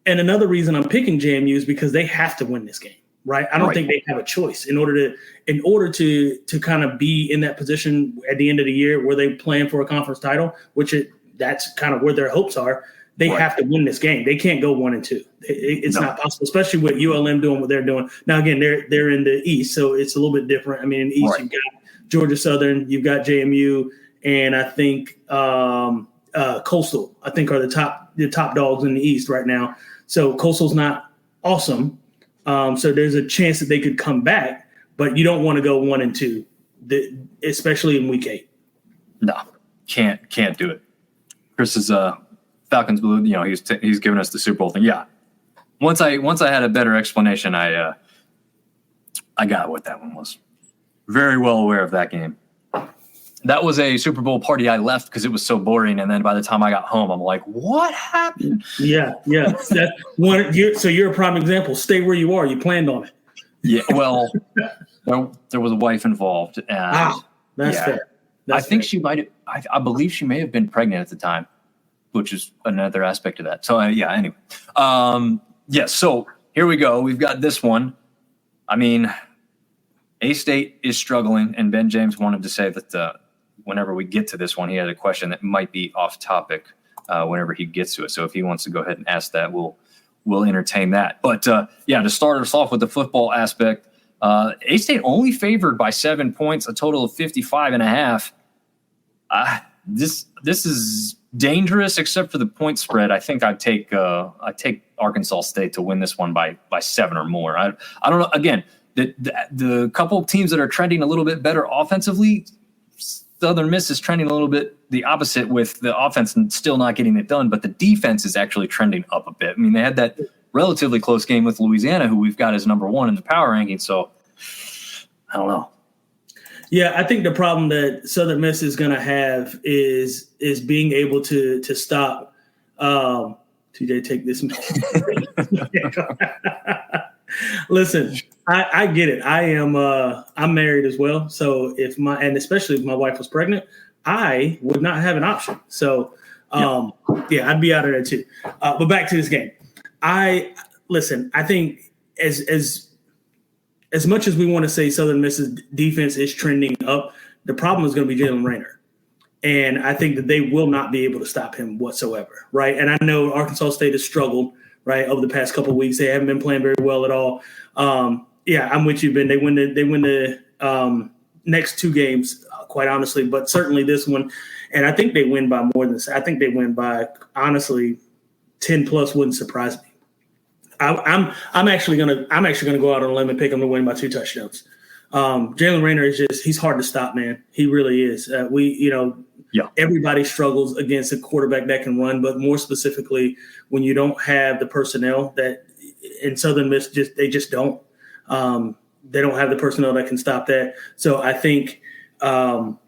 and another reason I'm picking JMU is because they have to win this game, right? I don't think they have a choice in order to kind of be in that position at the end of the year where they plan for a conference title, that's kind of where their hopes are. They have to win this game. They can't go 1-2. It's not possible, especially with ULM doing what they're doing. Now, again, they're in the East, so it's a little bit different. I mean, in the East, you've got Georgia Southern, you've got JMU, and I think Coastal, I think, are the top dogs in the East right now. So Coastal's not awesome. So there's a chance that they could come back, but you don't want to go 1-2, especially in week 8. No, can't do it. Chris is Falcons blue. He's giving us the Super Bowl thing. Yeah. Once I had a better explanation, I got what that one was. Very well aware of that game. That was a Super Bowl party I left because it was so boring. And then by the time I got home, I'm like, what happened? Yeah. That's one. So you're a prime example. Stay where you are. You planned on it. Yeah. Well, there was a wife involved. And that's fair. I think she might have. I believe she may have been pregnant at the time, which is another aspect of that. So anyway. So here we go. We've got this one. I mean, A-State is struggling, and Ben James wanted to say that whenever we get to this one, he had a question that might be off topic whenever he gets to it. So if he wants to go ahead and ask that, we'll entertain that. But to start us off with the football aspect, A-State only favored by 7 points, a total of 55.5. This is dangerous, except for the point spread. I think I'd take Arkansas State to win this one by 7 or more. I don't know. Again, the couple of teams that are trending a little bit better offensively, Southern Miss is trending a little bit the opposite with the offense and still not getting it done, but the defense is actually trending up a bit. I mean, they had that relatively close game with Louisiana, who we've got as number 1 in the power ranking. So I don't know. Yeah, I think the problem that Southern Miss is going to have is being able to stop. TJ, take this. Listen, I get it. I'm married as well. So especially if my wife was pregnant, I would not have an option. So I'd be out of there too. But back to this game. I think as much as we want to say Southern Miss's defense is trending up, the problem is going to be Jalen Raynor. And I think that they will not be able to stop him whatsoever, right? And I know Arkansas State has struggled, right, over the past couple of weeks. They haven't been playing very well at all. I'm with you, Ben. They win the next 2 games, quite honestly, but certainly this one. And I think they win by more than – I think they win by, honestly, 10-plus wouldn't surprise me. I'm actually gonna go out on a limb and pick him to win by 2 touchdowns. Jalen Raynor is he's hard to stop, man. He really is. Everybody struggles against a quarterback that can run, but more specifically when you don't have the personnel that in Southern Miss they just don't. They don't have the personnel that can stop that. So I think, I'm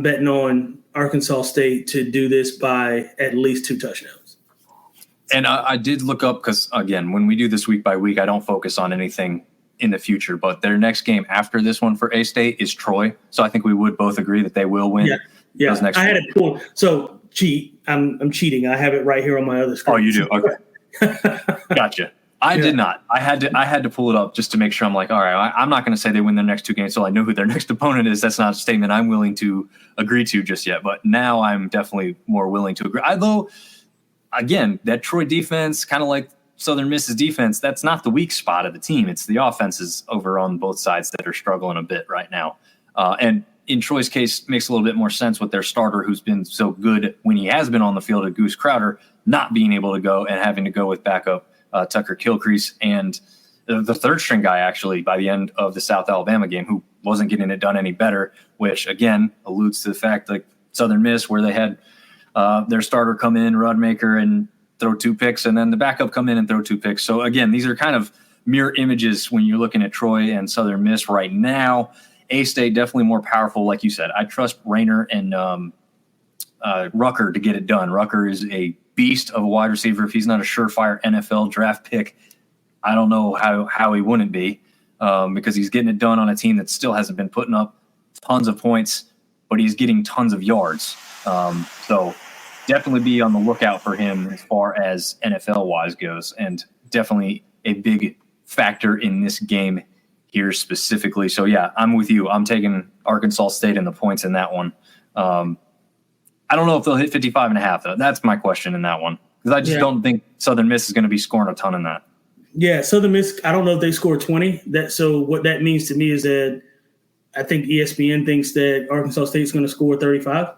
betting on Arkansas State to do this by at least 2 touchdowns. And I did look up because, again, when we do this week by week, I don't focus on anything in the future. But their next game after this one for A-State is Troy. So I think we would both agree that they will win. Yeah. I had it pulled. So I'm cheating. I have it right here on my other screen. Oh, you do? Okay. Gotcha. I did not. I had to pull it up just to make sure. I'm like, all right, I'm not going to say they win their next 2 games until I know who their next opponent is. That's not a statement I'm willing to agree to just yet. But now I'm definitely more willing to agree. Although, again, that Troy defense, kind of like Southern Miss's defense, that's not the weak spot of the team. It's the offenses over on both sides that are struggling a bit right now. And in Troy's case, makes a little bit more sense with their starter who's been so good when he has been on the field at Goose Crowder, not being able to go and having to go with backup Tucker Kilcrease and the third string guy, actually, by the end of the South Alabama game, who wasn't getting it done any better, which, again, alludes to the fact like Southern Miss, where they had their starter come in, Rodmaker, and throw 2 picks, and then the backup come in and throw 2 picks. So, again, these are kind of mirror images when you're looking at Troy and Southern Miss right now. A-State definitely more powerful, like you said. I trust Raynor and Rucker to get it done. Rucker is a beast of a wide receiver. If he's not a surefire NFL draft pick, I don't know how he wouldn't be, because he's getting it done on a team that still hasn't been putting up tons of points, but he's getting tons of yards. So definitely be on the lookout for him as far as NFL-wise goes, and definitely a big factor in this game here specifically. So, yeah, I'm with you. I'm taking Arkansas State and the points in that one. I don't know if they'll hit 55.5, though. That's my question in that one, because I just don't think Southern Miss is going to be scoring a ton in that. Yeah, Southern Miss, I don't know if they score 20. So what that means to me is that I think ESPN thinks that Arkansas State is going to score 35.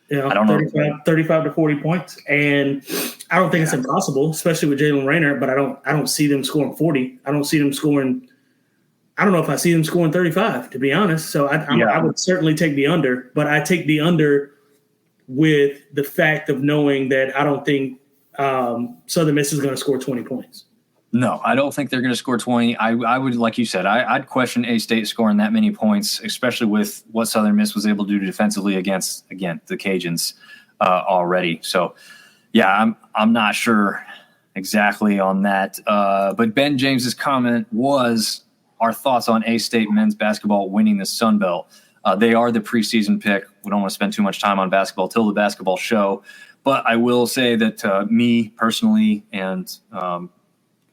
Yeah, I don't know. 35 to 40 points. And I don't think it's impossible, especially with Jalen Raynor, but I don't see them scoring 40. I don't see them scoring – I don't know if I see them scoring 35, to be honest. So I would certainly take the under, but I take the under with the fact of knowing that I don't think Southern Miss is going to score 20 points. No, I don't think they're going to score 20. I would, like you said, I'd question A-State scoring that many points, especially with what Southern Miss was able to do defensively against, again, the Cajuns already. So, yeah, I'm not sure exactly on that. But Ben James's comment was our thoughts on A-State men's basketball winning the Sun Belt. They are the preseason pick. We don't want to spend too much time on basketball till the basketball show. But I will say that me personally, and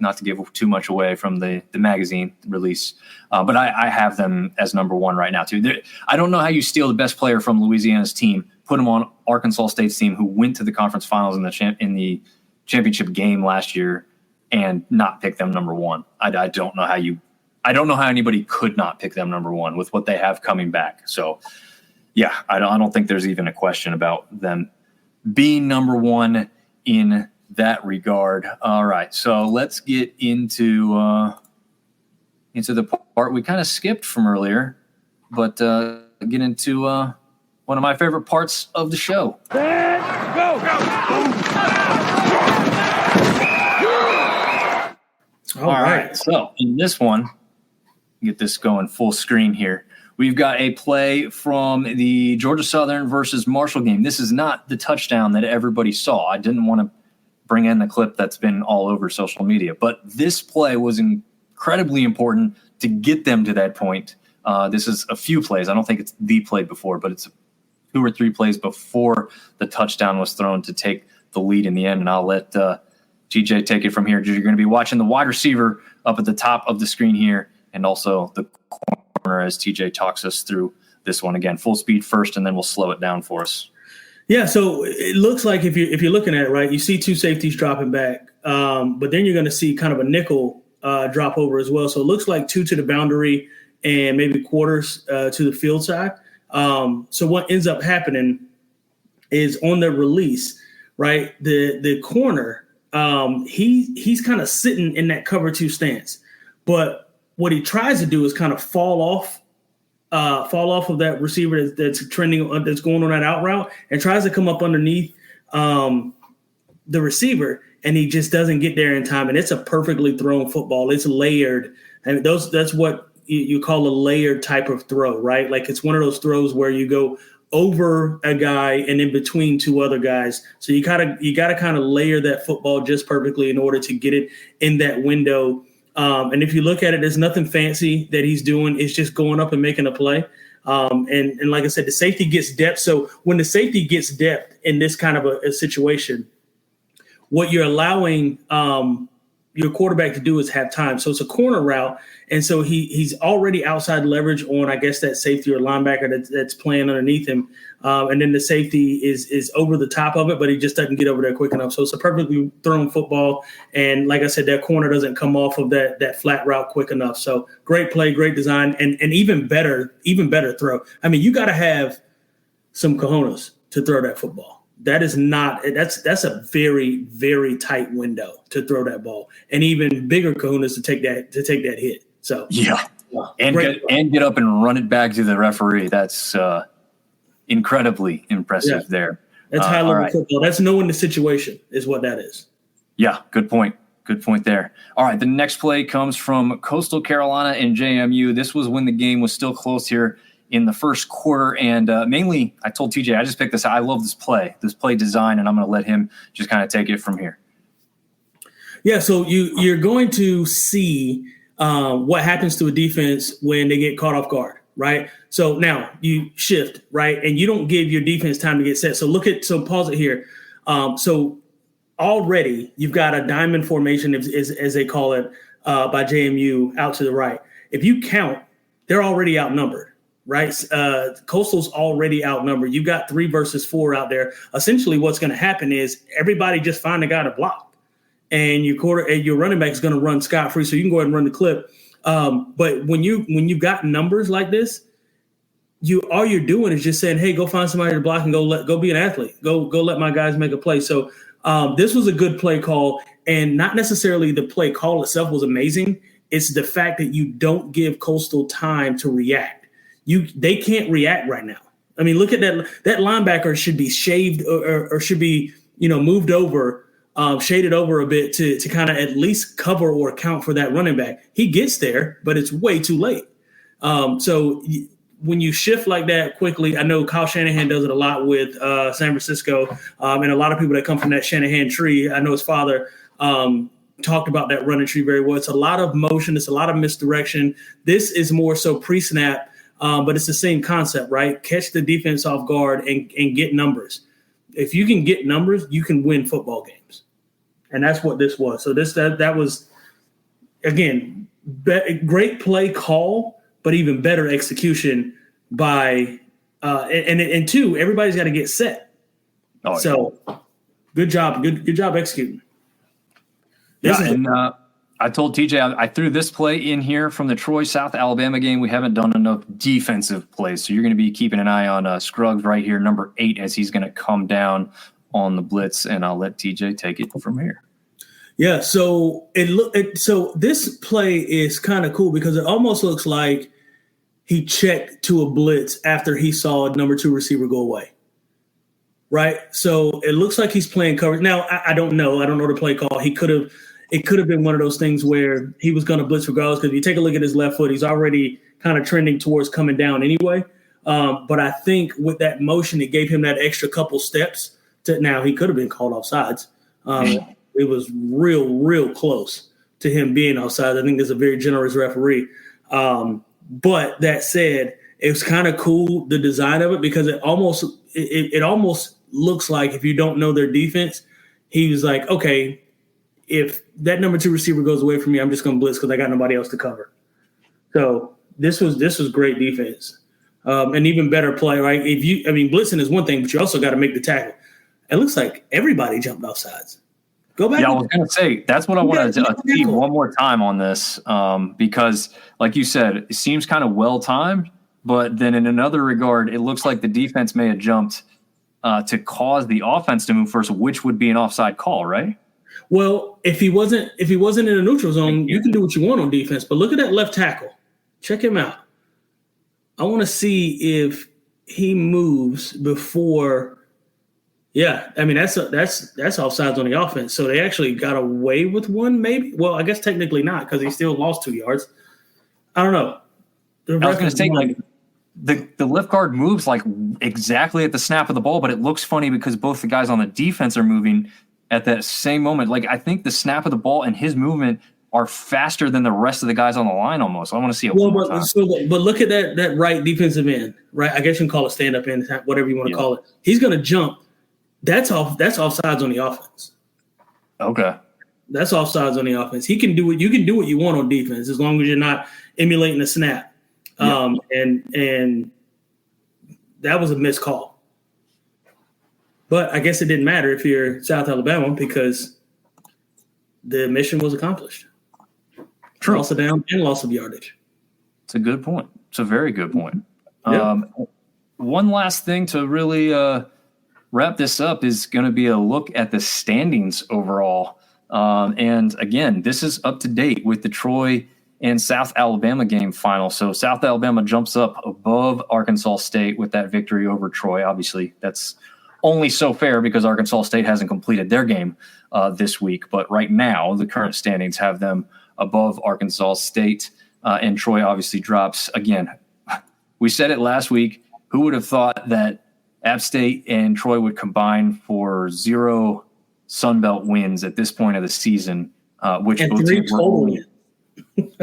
not to give too much away from the magazine release, but I have them as number one right now too. I don't know how you steal the best player from Louisiana's team, put him on Arkansas State's team, who went to the conference finals in the championship game last year, and not pick them number one. I don't know how anybody could not pick them number one with what they have coming back. So, yeah, I don't think there's even a question about them being number one in that regard. All right, so let's get into the part we kind of skipped from earlier, but get into one of my favorite parts of the show. Go! All right, so in this one, get this going full screen here. We've got a play from the Georgia Southern versus Marshall game. This is not the touchdown that everybody saw. I didn't want to bring in the clip that's been all over social media, but this play was incredibly important to get them to that point. This is a few plays. I don't think it's the play before, but it's 2 or 3 plays before the touchdown was thrown to take the lead in the end. And I'll let TJ take it from here. You're going to be watching the wide receiver up at the top of the screen here, and also the corner as TJ talks us through this one. Again, full speed first, and then we'll slow it down for us. Yeah, so it looks like if you're looking at it, right, you see 2 safeties dropping back, but then you're going to see kind of a nickel drop over as well. So it looks like 2 to the boundary and maybe quarters to the field side. So what ends up happening is on the release, right, the corner, he's kind of sitting in that cover 2 stance. But what he tries to do is kind of fall off of that receiver that's trending, that's going on that out route, and tries to come up underneath the receiver, and he just doesn't get there in time. And it's a perfectly thrown football. It's layered. And that's what you call a layered type of throw, right? Like it's one of those throws where you go over a guy and in between 2 other guys. So you got to kind of layer that football just perfectly in order to get it in that window. And if you look at it, there's nothing fancy that he's doing. It's just going up and making a play. And like I said, the safety gets depth. So when the safety gets depth in this kind of a situation, what you're allowing your quarterback to do is have time. So it's a corner route. And so he's already outside leverage on, I guess, that safety or linebacker that's playing underneath him. And then the safety is over the top of it, but he just doesn't get over there quick enough. So it's a perfectly thrown football. And like I said, that corner doesn't come off of that flat route quick enough. So great play, great design, and even better throw. I mean, you got to have some cojones to throw that football. That's a very, very tight window to throw that ball, and even bigger kahunas to take that hit. So yeah, and get up and run it back to the referee. That's incredibly impressive there. That's high level football. That's knowing the situation is what that is. Yeah, good point. Good point there. All right, the next play comes from Coastal Carolina and JMU. This was when the game was still close here in the first quarter, and mainly I told TJ I just picked this. I love this play design, and I'm going to let him just kind of take it from here. Yeah, so you're going to see what happens to a defense when they get caught off guard, right? So now you shift, right, and you don't give your defense time to get set. So pause it here. So already you've got a diamond formation, as they call it, by JMU out to the right. If you count, they're already outnumbered. Right. Coastal's already outnumbered. You've got 3 versus 4 out there. Essentially what's going to happen is everybody just find a guy to block, and your running back is going to run scot free. So you can go ahead and run the clip. But when you've got numbers like this, all you're doing is just saying, hey, go find somebody to block and go be an athlete. Go let my guys make a play. So this was a good play call, and not necessarily the play call itself was amazing. It's the fact that you don't give Coastal time to react. They can't react right now. I mean, look at that. That linebacker should be shaved or should be, moved over, shaded over a bit to kind of at least cover or account for that running back. He gets there, but it's way too late. So when you shift like that quickly, I know Kyle Shanahan does it a lot with San Francisco, and a lot of people that come from that Shanahan tree. I know his father talked about that running tree very well. It's a lot of motion. It's a lot of misdirection. This is more so pre-snap, but it's the same concept, right? Catch the defense off guard and get numbers. If you can get numbers, you can win football games. And that's what this was. So that was, again, great play call, but even better execution by and two, everybody's got to get set. Oh, so good job executing. I told TJ I threw this play in here from the Troy South Alabama game. We haven't done enough defensive plays, so you're going to be keeping an eye on Scruggs right here, number 8, as he's going to come down on the blitz, and I'll let TJ take it from here. Yeah, so so this play is kind of cool because it almost looks like he checked to a blitz after he saw a number 2 receiver go away, right? So it looks like he's playing coverage. Now, I don't know. I don't know the play call. It could have been one of those things where he was going to blitz regardless, because if you take a look at his left foot, he's already kind of trending towards coming down anyway. But I think with that motion, it gave him that extra couple steps. Now, he could have been called offsides. It was real close to him being offsides. I think there's a very generous referee. But that said, it was kind of cool, the design of it, because it almost looks like, if you don't know their defense, he was like, okay, if that number 2 receiver goes away from me, I'm just going to blitz because I got nobody else to cover. So this was great defense, and even better play, right? Blitzing is one thing, but you also got to make the tackle. It looks like everybody jumped off sides. Go back. Yeah, I was going to say, that's what I wanted to see one more time on this, because, like you said, it seems kind of well-timed, but then in another regard, it looks like the defense may have jumped to cause the offense to move first, which would be an offside call, right? Well, if he wasn't in a neutral zone, you can do what you want on defense. But look at that left tackle. Check him out. I want to see if he moves before. Yeah, I mean that's offsides on the offense. So they actually got away with one, maybe. Well, I guess technically not, because he still lost 2 yards. I don't know. I was going to say, like, the left guard moves like exactly at the snap of the ball, but it looks funny because both the guys on the defense are moving at that same moment. Like, I think the snap of the ball and his movement are faster than the rest of the guys on the line almost. I want to see it one more time. But look at that right defensive end, right? I guess you can call it stand-up end, whatever you want to call it. He's going to jump. That's offsides on the offense. Okay. That's offsides on the offense. He can do it. You can do what you want on defense as long as you're not emulating a snap. And that was a missed call. But I guess it didn't matter if you're South Alabama, because the mission was accomplished. True. Loss of down and loss of yardage. It's a good point. It's a very good point. Yeah. One last thing to really wrap this up is going to be a look at the standings overall. And again, this is up to date with the Troy and South Alabama game final. So South Alabama jumps up above Arkansas State with that victory over Troy. Obviously, that's only so fair because Arkansas State hasn't completed their game this week. But right now, the current standings have them above Arkansas State, and Troy obviously drops. Again, we said it last week. Who would have thought that App State and Troy would combine for 0 Sun Belt wins at this point of the season, which and both 3 teams were total.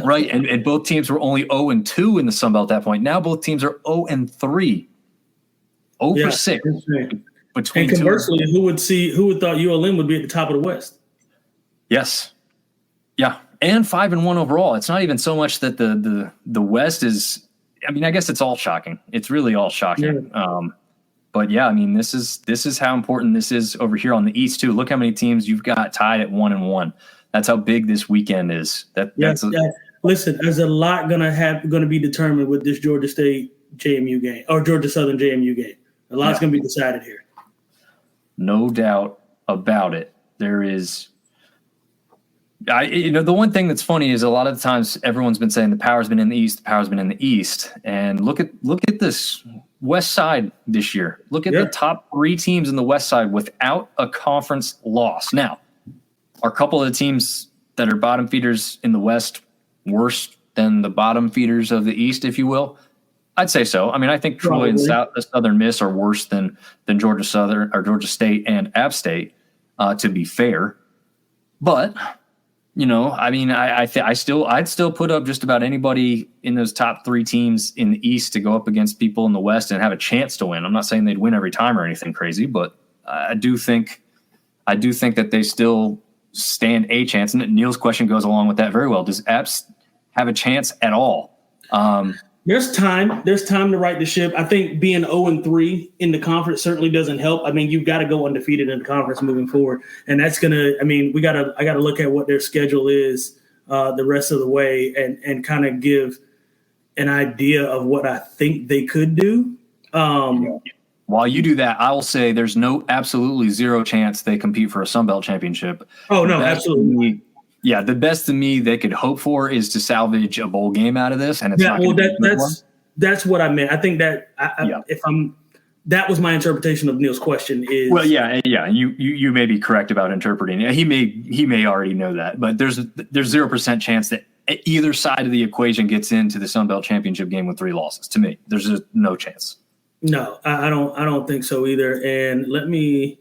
right, and both teams were only 0-2 in the Sun Belt at that point. Now both teams are 0-3, 0 for 6. Between and conversely, who would thought ULM would be at the top of the West? Yes, yeah, and 5-1 overall. It's not even so much that the West is. I mean, I guess it's all shocking. It's really all shocking. Yeah. But yeah, I mean, this is how important this is over here on the East too. Look how many teams you've got tied at 1-1. That's how big this weekend is. Listen, there's a lot gonna be determined with this Georgia State JMU game or Georgia Southern JMU game. A lot's going to be decided here. No doubt about it. There is. The one thing that's funny is a lot of the times everyone's been saying the power's been in the East, the power's been in the East. And look at this West Side this year. Look at the top 3 teams in the West Side without a conference loss. Now, are a couple of the teams that are bottom feeders in the West worse than the bottom feeders of the East, if you will? I'd say so. I mean, I think Troy and Southern Miss are worse than Georgia Southern or Georgia State and App State, to be fair. But I mean, I'd still put up just about anybody in those top 3 teams in the East to go up against people in the West and have a chance to win. I'm not saying they'd win every time or anything crazy, but I do think that they still stand a chance. And Neil's question goes along with that very well. Does Apps have a chance at all? There's time. There's time to right the ship. I think being 0-3 in the conference certainly doesn't help. I mean, you've got to go undefeated in the conference moving forward. And that's going to – I mean, I got to look at what their schedule is the rest of the way and kind of give an idea of what I think they could do. While you do that, I will say there's absolutely zero chance they compete for a Sun Belt championship. Oh, no, absolutely. Yeah, the best to me they could hope for is to salvage a bowl game out of this, and it's not going to be that's what I meant. I think that that was my interpretation of Neil's question. Is well, yeah. You may be correct about interpreting it. He may already know that, but there's 0% chance that either side of the equation gets into the Sun Belt championship game with 3 losses. To me, there's just no chance. No, I don't think so either. And let me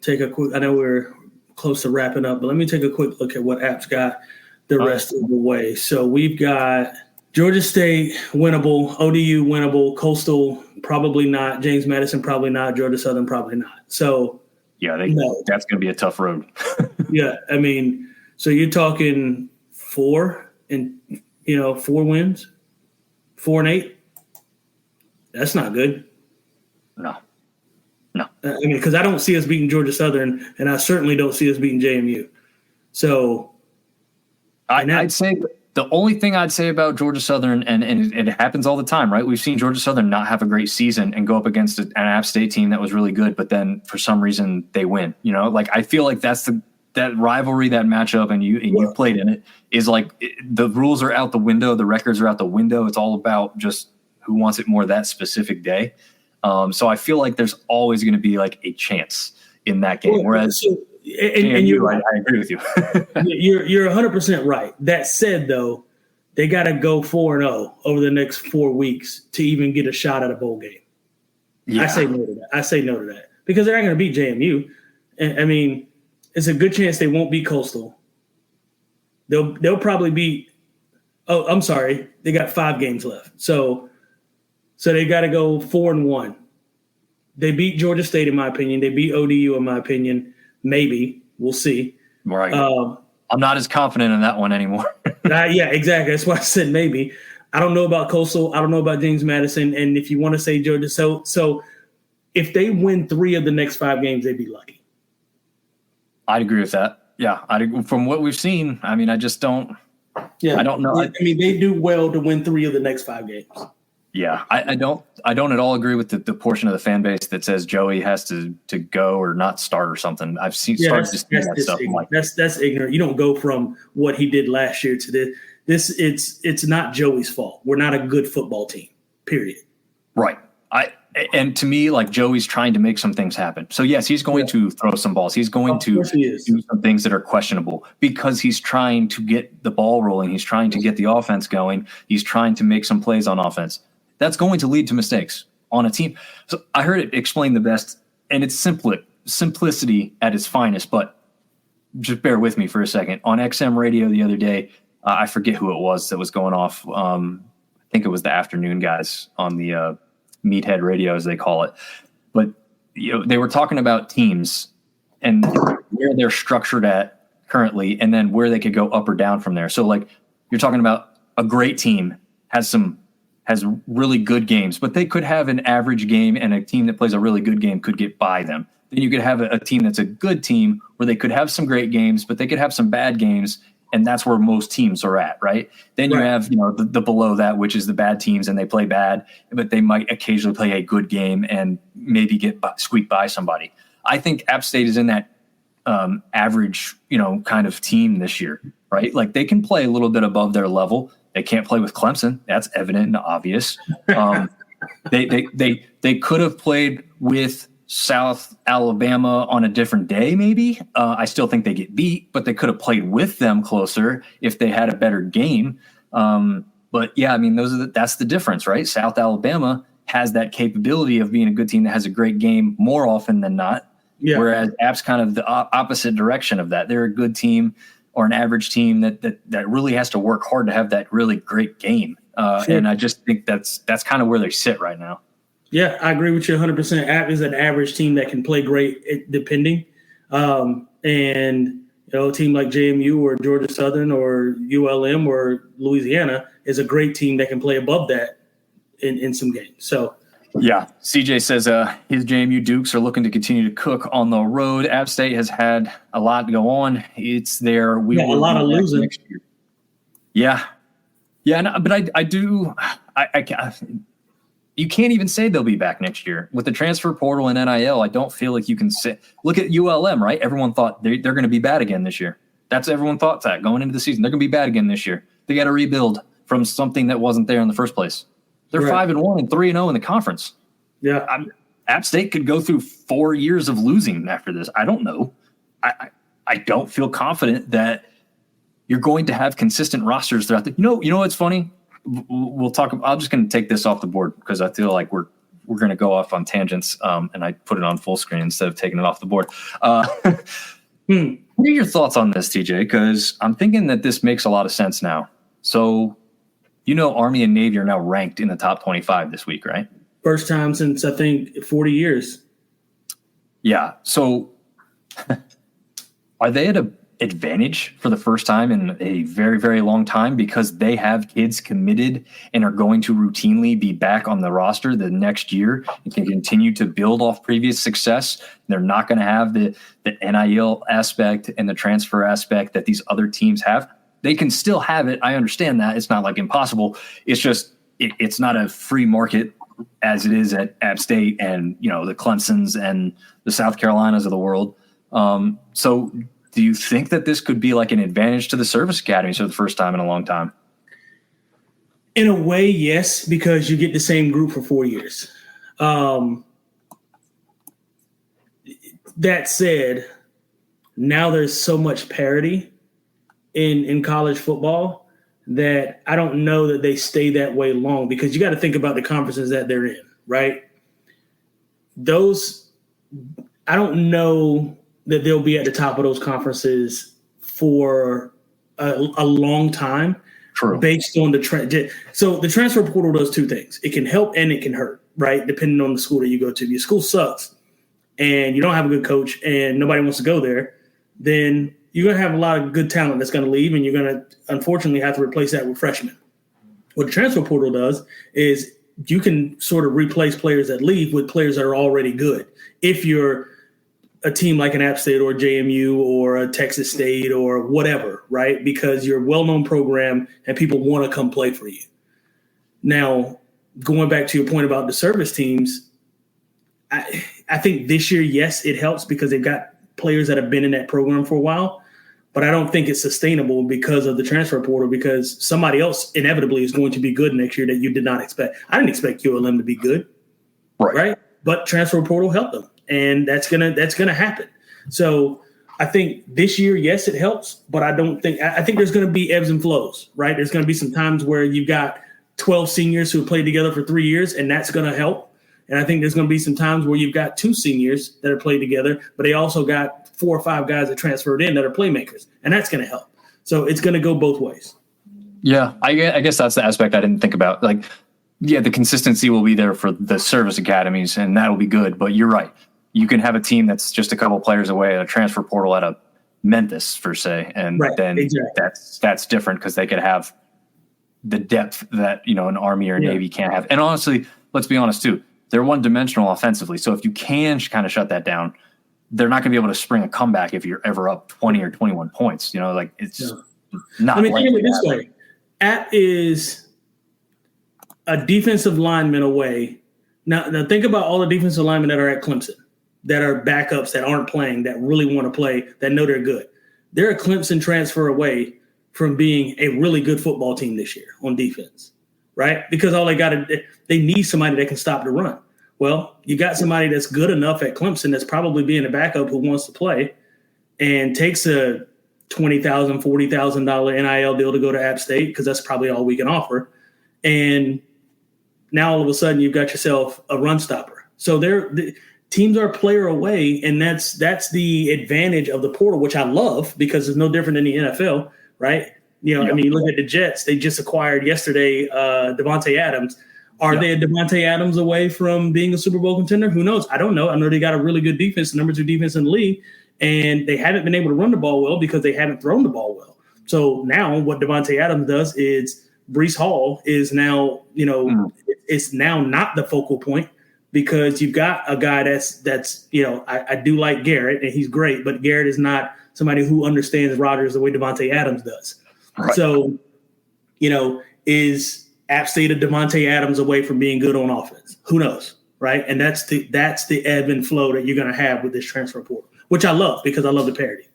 take a quick. I know we're close to wrapping up, but let me take a quick look at what Apps got the rest of the way. So we've got Georgia State winnable, ODU winnable, Coastal probably not, James Madison probably not, Georgia Southern probably not. So yeah, that's going to be a tough road. Yeah, I mean, so you're talking 4 wins, 4-8. That's not good. No. I mean, because I don't see us beating Georgia Southern, and I certainly don't see us beating JMU. So I'd say the only thing I'd say about Georgia Southern, and it happens all the time, right? We've seen Georgia Southern not have a great season and go up against an App State team that was really good, but then for some reason they win. Like I feel like that's that rivalry, that matchup, and you played in it, is like the rules are out the window, the records are out the window. It's all about just who wants it more that specific day. So I feel like there's always going to be like a chance in that game. Whereas, and you're right, I agree with you. You're 100% right. That said, though, they got to go 4-0 over the next 4 weeks to even get a shot at a bowl game. Yeah. I say no to that because they're not going to beat JMU. I mean, it's a good chance they won't beat Coastal. They'll probably beat. Oh, I'm sorry, they got 5 games left. So they got to go 4-1. They beat Georgia State, in my opinion. They beat ODU, in my opinion. Maybe. We'll see. Right. I'm not as confident in that one anymore. Yeah, exactly. That's why I said maybe. I don't know about Coastal. I don't know about James Madison. And if you want to say Georgia, so if they win 3 of the next 5 games, they'd be lucky. I'd agree with that. Yeah. From what we've seen, I mean, I just don't. Yeah. I don't know. I mean, they do well to win 3 of the next 5 games. Yeah, I don't at all agree with the portion of the fan base that says Joey has to go or not start or something. I've seen started to see that stuff. Like, that's ignorant. You don't go from what he did last year to this. It's not Joey's fault. We're not a good football team. Period. Right. And to me, like, Joey's trying to make some things happen. So yes, he's going to throw some balls. He's going to do some things that are questionable because he's trying to get the ball rolling. He's trying to get the offense going. He's trying to make some plays on offense. That's going to lead to mistakes on a team. So I heard it explained the best, and it's simplicity at its finest, but just bear with me for a second. On XM radio the other day, I forget who it was that was going off. I think it was the afternoon guys on the Meathead radio, as they call it. But they were talking about teams and where they're structured at currently, and then where they could go up or down from there. So, like, you're talking about a great team has really good games, but they could have an average game, and a team that plays a really good game could get by them. Then you could have a team that's a good team where they could have some great games, but they could have some bad games, and that's where most teams are at, right? Then you have, the below that, which is the bad teams, and they play bad, but they might occasionally play a good game and maybe get squeaked by somebody. I think App State is in that average, kind of team this year, right? Like they can play a little bit above their level. They can't play with Clemson. That's evident and obvious. They could have played with South Alabama on a different day, maybe. I still think they get beat, but they could have played with them closer if they had a better game. But yeah, I mean, that's the difference, right? South Alabama has that capability of being a good team that has a great game more often than not. Yeah. Whereas App's kind of the opposite direction of that. They're a good team or an average team that really has to work hard to have that really great game. Sure. And I just think that's kind of where they sit right now. Yeah, I agree with you 100%. App is an average team that can play great depending. And, a team like JMU or Georgia Southern or ULM or Louisiana is a great team that can play above that in some games. So, yeah, CJ says his JMU Dukes are looking to continue to cook on the road. App State has had a lot go on. It's there. We a lot of losing next year. Yeah. Yeah, no, but I do I can't. You can't even say they'll be back next year. With the transfer portal and NIL, I don't feel like you can say – look at ULM, right? Everyone thought they're going to be bad again this year. That's everyone thought that going into the season. They're going to be bad again this year. They got to rebuild from something that wasn't there in the first place. They're 5-1 and 3-0 in the conference. Yeah. App State could go through 4 years of losing after this. I don't know. I don't feel confident that you're going to have consistent rosters throughout the – you know what's funny? We'll talk. I'm just going to take this off the board because I feel like we're going to go off on tangents. And I put it on full screen instead of taking it off the board. What are your thoughts on this, TJ? Because I'm thinking that this makes a lot of sense now. So, Army and Navy are now ranked in the top 25 this week, right? First time since I think 40 years. Yeah. So, are they at an advantage for the first time in a very, very long time because they have kids committed and are going to routinely be back on the roster the next year and can continue to build off previous success? They're not going to have the NIL aspect and the transfer aspect that these other teams have. They can still have it. I understand that. It's not like impossible. It's just it's not a free market as it is at App State and the Clemsons and the South Carolinas of the world. So do you think that this could be like an advantage to the service academies for the first time in a long time? In a way, yes, because you get the same group for 4 years. That said, now there's so much parity in college football that I don't know that they stay that way long because you got to think about the conferences that they're in, right? I don't know that they'll be at the top of those conferences for a long time. True. Based on the trend. So the transfer portal does two things. It can help and it can hurt, right? Depending on the school that you go to. If your school sucks and you don't have a good coach and nobody wants to go there, then you're going to have a lot of good talent that's going to leave and you're going to unfortunately have to replace that with freshmen. What the transfer portal does is you can sort of replace players that leave with players that are already good. If you're a team like an App State or JMU or a Texas State or whatever, right? Because you're a well-known program and people want to come play for you. Now, going back to your point about the service teams, I think this year, yes, it helps because they've got players that have been in that program for a while, but I don't think it's sustainable because of the transfer portal because somebody else inevitably is going to be good next year that you did not expect. I didn't expect ULM to be good, right? But transfer portal helped them. And that's gonna happen. So I think this year, yes, it helps, but I think there's gonna be ebbs and flows, right? There's gonna be some times where you've got 12 seniors who have played together for 3 years, and that's gonna help. And I think there's gonna be some times where you've got 2 seniors that are played together, but they also got 4 or 5 guys that transferred in that are playmakers, and that's gonna help. So it's gonna go both ways. Yeah, I guess that's the aspect I didn't think about. Like, yeah, the consistency will be there for the service academies, and that'll be good. But you're right. You can have a team that's just a couple players away at a transfer portal at a Memphis, per se, and then exactly. that's different because they could have the depth that an Army or Navy can't have. And honestly, let's be honest too, they're one-dimensional offensively. So if you can kind of shut that down, they're not going to be able to spring a comeback if you're ever up 20 or 21 points. It's not. I mean, think of it this way: App is a defensive lineman away. Now think about all the defensive linemen that are at Clemson, that are backups, that aren't playing, that really want to play, that know they're good. They're a Clemson transfer away from being a really good football team this year on defense, right? Because all they need somebody that can stop the run. Well, you got somebody that's good enough at Clemson that's probably being a backup who wants to play and takes a $20,000, $40,000 NIL deal to go to App State because that's probably all we can offer. And now all of a sudden you've got yourself a run stopper. So the teams are a player away, and that's the advantage of the portal, which I love because it's no different than the NFL, right? You know, I mean, look at the Jets. They just acquired yesterday Devontae Adams. Are they a Devontae Adams away from being a Super Bowl contender? Who knows? I don't know. I know they got a really good defense, number 2 defense in the league, and they haven't been able to run the ball well because they haven't thrown the ball well. So now what Devontae Adams does is Breece Hall is now, it's now not the focal point because you've got a guy that's I do like Garrett, and he's great, but Garrett is not somebody who understands Rodgers the way Devontae Adams does. Right. So, is App State of Devontae Adams away from being good on offense? Who knows, right? And that's the ebb and flow that you're going to have with this transfer portal, which I love because I love the parity.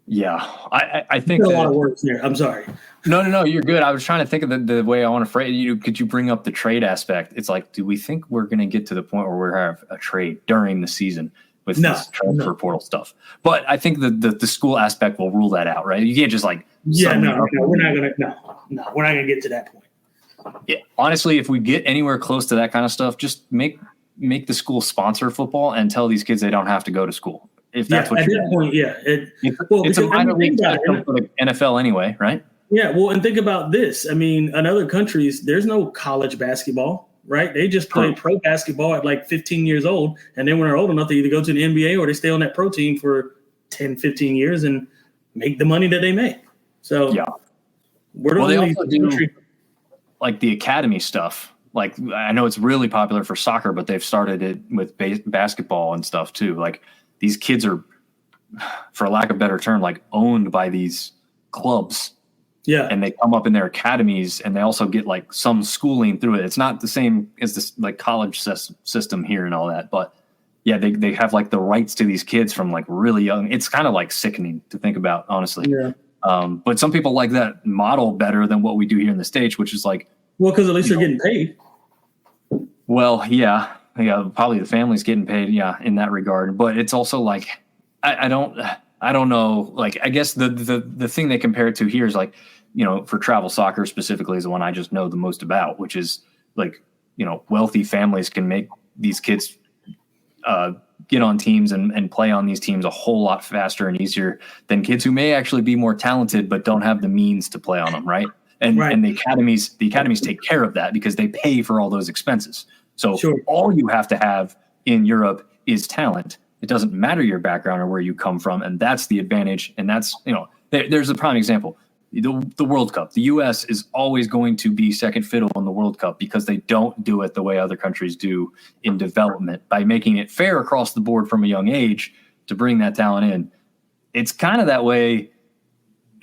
Yeah, I think a lot of words there. I'm sorry. No, you're good. I was trying to think of the way I want to phrase it. Could you bring up the trade aspect? It's like, do we think we're going to get to the point where we have a trade during the season with this transfer portal stuff? But I think the school aspect will rule that out, right? You can't just we're not going to get to that point. Yeah, honestly, if we get anywhere close to that kind of stuff, just make the school sponsor football and tell these kids they don't have to go to school. If that's what you're doing. It's a minor league system for the NFL anyway, right? Yeah, well, and think about this. I mean, in other countries, there's no college basketball, right? They just play pro basketball at like 15 years old, and then when they're old enough, they either go to the NBA or they stay on that pro team for 10, 15 years and make the money that they make. So we're the only country. Like the Academy stuff. Like, I know it's really popular for soccer, but they've started it with basketball and stuff too. Like, these kids are, for lack of a better term, like owned by these clubs. Yeah. And they come up in their academies, and they also get like some schooling through it. It's not the same as this like college system here and all that, but yeah, they have like the rights to these kids from like really young. It's kind of like sickening to think about, honestly. Yeah. But some people like that model better than what we do here in the States, which is like, well, because at least they're getting paid. Well, yeah, probably the family's getting paid, in that regard. But it's also like, I don't know. Like, I guess the thing they compare it to here is like, for travel soccer specifically is the one I just know the most about, which is like, wealthy families can make these kids get on teams and play on these teams a whole lot faster and easier than kids who may actually be more talented but don't have the means to play on them, right? And the academies take care of that because they pay for all those expenses. So all you have to have in Europe is talent. It doesn't matter your background or where you come from, and that's the advantage. And that's, there's a prime example. The World Cup. The U.S. is always going to be second fiddle in the World Cup because they don't do it the way other countries do in development by making it fair across the board from a young age to bring that talent in. It's kind of that way,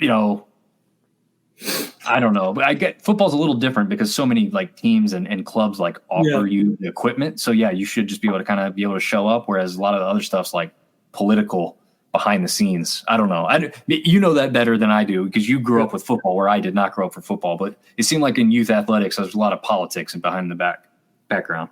I don't know. But I get football's a little different because so many like teams and clubs like offer you the equipment. So you should just be able to kind of be able to show up. Whereas a lot of the other stuff's like political behind the scenes. I don't know. You know that better than I do because you grew up with football where I did not grow up for football. But it seemed like in youth athletics, there's a lot of politics and behind the background.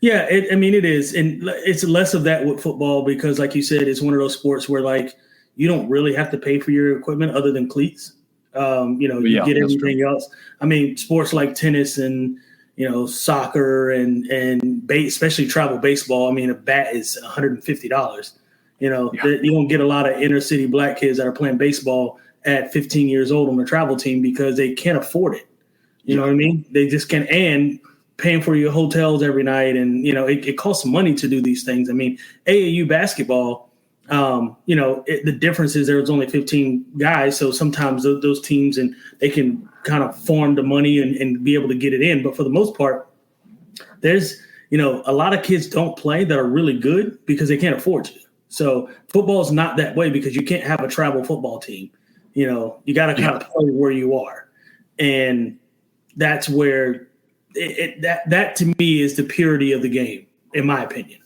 Yeah, it is. And it's less of that with football because like you said, it's one of those sports where like you don't really have to pay for your equipment other than cleats. You get everything else. I mean, sports like tennis and, soccer and especially travel baseball. I mean, a bat is $150. You don't get a lot of inner city black kids that are playing baseball at 15 years old on the travel team because they can't afford it. You know what I mean? They just can't. And paying for your hotels every night. And, it costs money to do these things. I mean, AAU basketball, the difference is there's only 15 guys. So sometimes those teams and they can kind of farm the money and be able to get it in. But for the most part, there's, a lot of kids don't play that are really good because they can't afford to. So football is not that way because you can't have a travel football team. You got to kind of play where you are. And that's where that to me is the purity of the game, in my opinion,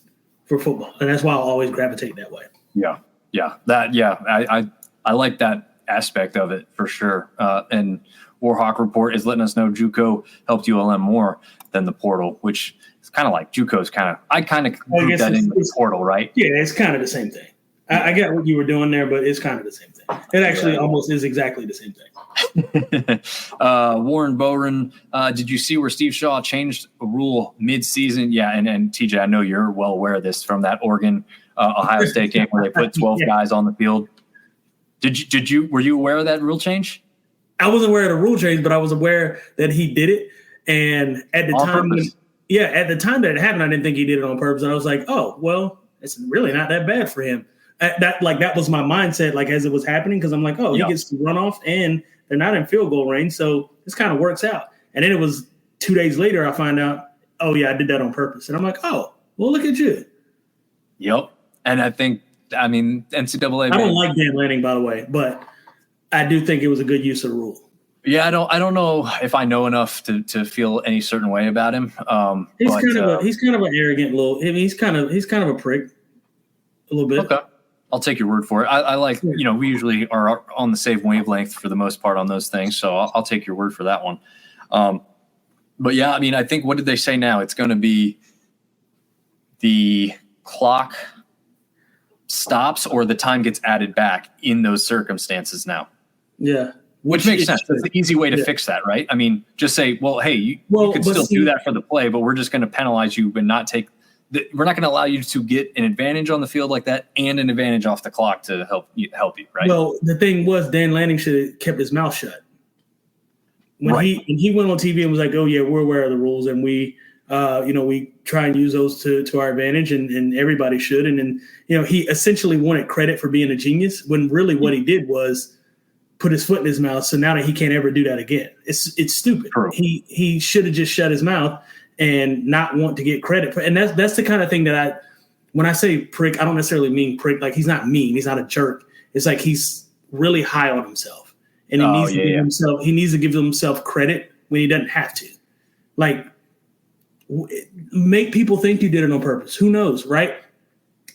for football. And that's why I'll always gravitate that way. Yeah. Yeah. I like that aspect of it for sure. And Warhawk Report is letting us know JUCO helped ULM more than the portal, which is kind of like JUCO's I kind of group that in the portal, right? Yeah, it's kind of the same thing. I get what you were doing there, but it's kind of the same thing. It actually almost is exactly the same thing. Warren Bowen, did you see where Steve Shaw changed a rule mid-season? Yeah, and TJ, I know you're well aware of this from that Oregon Ohio State game where they put 12 guys on the field. Were you aware of that rule change? I wasn't aware of the rule change, but I was aware that he did it. And at the time, at the time that it happened, I didn't think he did it on purpose. And I was like, oh, well, it's really not that bad for him. That was my mindset, like as it was happening, because I'm like, he gets to run off and they're not in field goal range, so this kind of works out. And then it was 2 days later I find out, I did that on purpose, and I'm like, well, look at you. Yep. And NCAA. I don't like Dan Lanning, by the way, but I do think it was a good use of the rule. Yeah, I don't know if I know enough to feel any certain way about him. He's kind of an arrogant little. I mean, he's kind of a prick, a little bit. Okay. I'll take your word for it. I like, we usually are on the same wavelength for the most part on those things. So I'll take your word for that one. But yeah, I think, what did they say now? It's going to be the clock stops or the time gets added back in those circumstances now. Yeah. Which makes sense. That's the easy way to fix that, right? Just say, well, hey, you can still do that for the play, but we're just going to penalize you and not take – we're not going to allow you to get an advantage on the field like that and an advantage off the clock to help you, right? Well, the thing was, Dan Lanning should have kept his mouth shut. When he went on TV and was like, "Oh yeah, we're aware of the rules, and we try and use those to our advantage, and everybody should." And then he essentially wanted credit for being a genius when really what he did was put his foot in his mouth. So now that he can't ever do that again, it's stupid. True. He should have just shut his mouth and not want to get credit. And that's the kind of thing that when I say prick, I don't necessarily mean prick. Like, he's not mean. He's not a jerk. It's like he's really high on himself. And he needs to give himself credit when he doesn't have to. Like, make people think you did it on purpose. Who knows, right?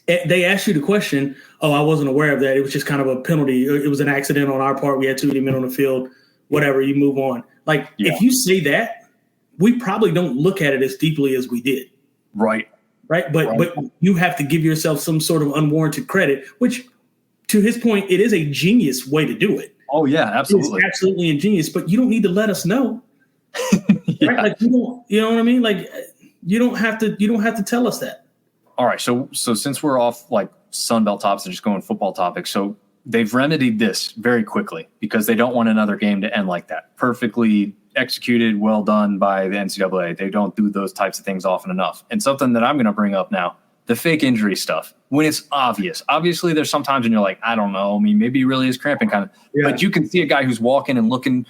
They asked you the question, I wasn't aware of that. It was just kind of a penalty. It was an accident on our part. We had too many men on the field. Whatever, you move on. Like, if you say that, we probably don't look at it as deeply as we did. Right. But you have to give yourself some sort of unwarranted credit, which, to his point, it is a genius way to do it. Oh yeah, absolutely. It's absolutely ingenious, but you don't need to let us know. Right? Like, you know what I mean? Like, you don't have to tell us that. All right. So since we're off like Sunbelt topics and just going football topics, so they've remedied this very quickly because they don't want another game to end like that. Perfectly executed, well done by the NCAA. They don't do those types of things often enough. And something that I'm going to bring up now, the fake injury stuff, when it's obvious. Obviously, there's sometimes when you're like, I don't know. Maybe he really is cramping kind of. Yeah. But you can see a guy who's walking and looking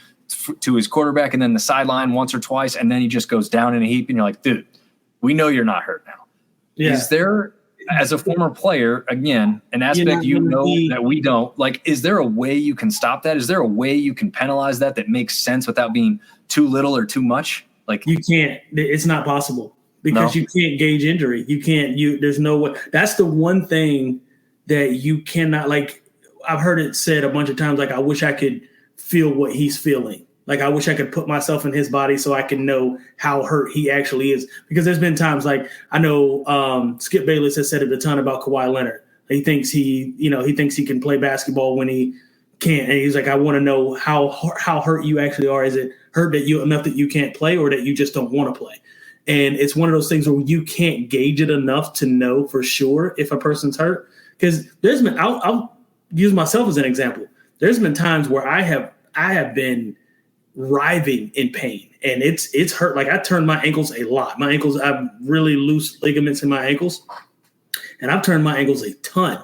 to his quarterback and then the sideline once or twice, and then he just goes down in a heap, and you're like, dude, we know you're not hurt now. Yeah. Is there, as a former player, again, an aspect that we don't, like, is there a way you can stop that? Is there a way you can penalize that makes sense without being too little or too much? Like, you can't. It's not possible because you can't gauge injury. You can't. There's no way. That's the one thing that you cannot. Like, I've heard it said a bunch of times. Like, I wish I could feel what he's feeling. Like, I wish I could put myself in his body so I can know how hurt he actually is. Because there's been times, like, I know Skip Bayless has said it a ton about Kawhi Leonard. He thinks he can play basketball when he can't. And he's like, I want to know how hurt you actually are. Is it hurt that you enough that you can't play, or that you just don't want to play? And it's one of those things where you can't gauge it enough to know for sure if a person's hurt. Because there's been, I'll use myself as an example. There's been times where I have been writhing in pain, and it's hurt. Like, I turned my ankles a lot. I have really loose ligaments in my ankles, and I've turned my ankles a ton.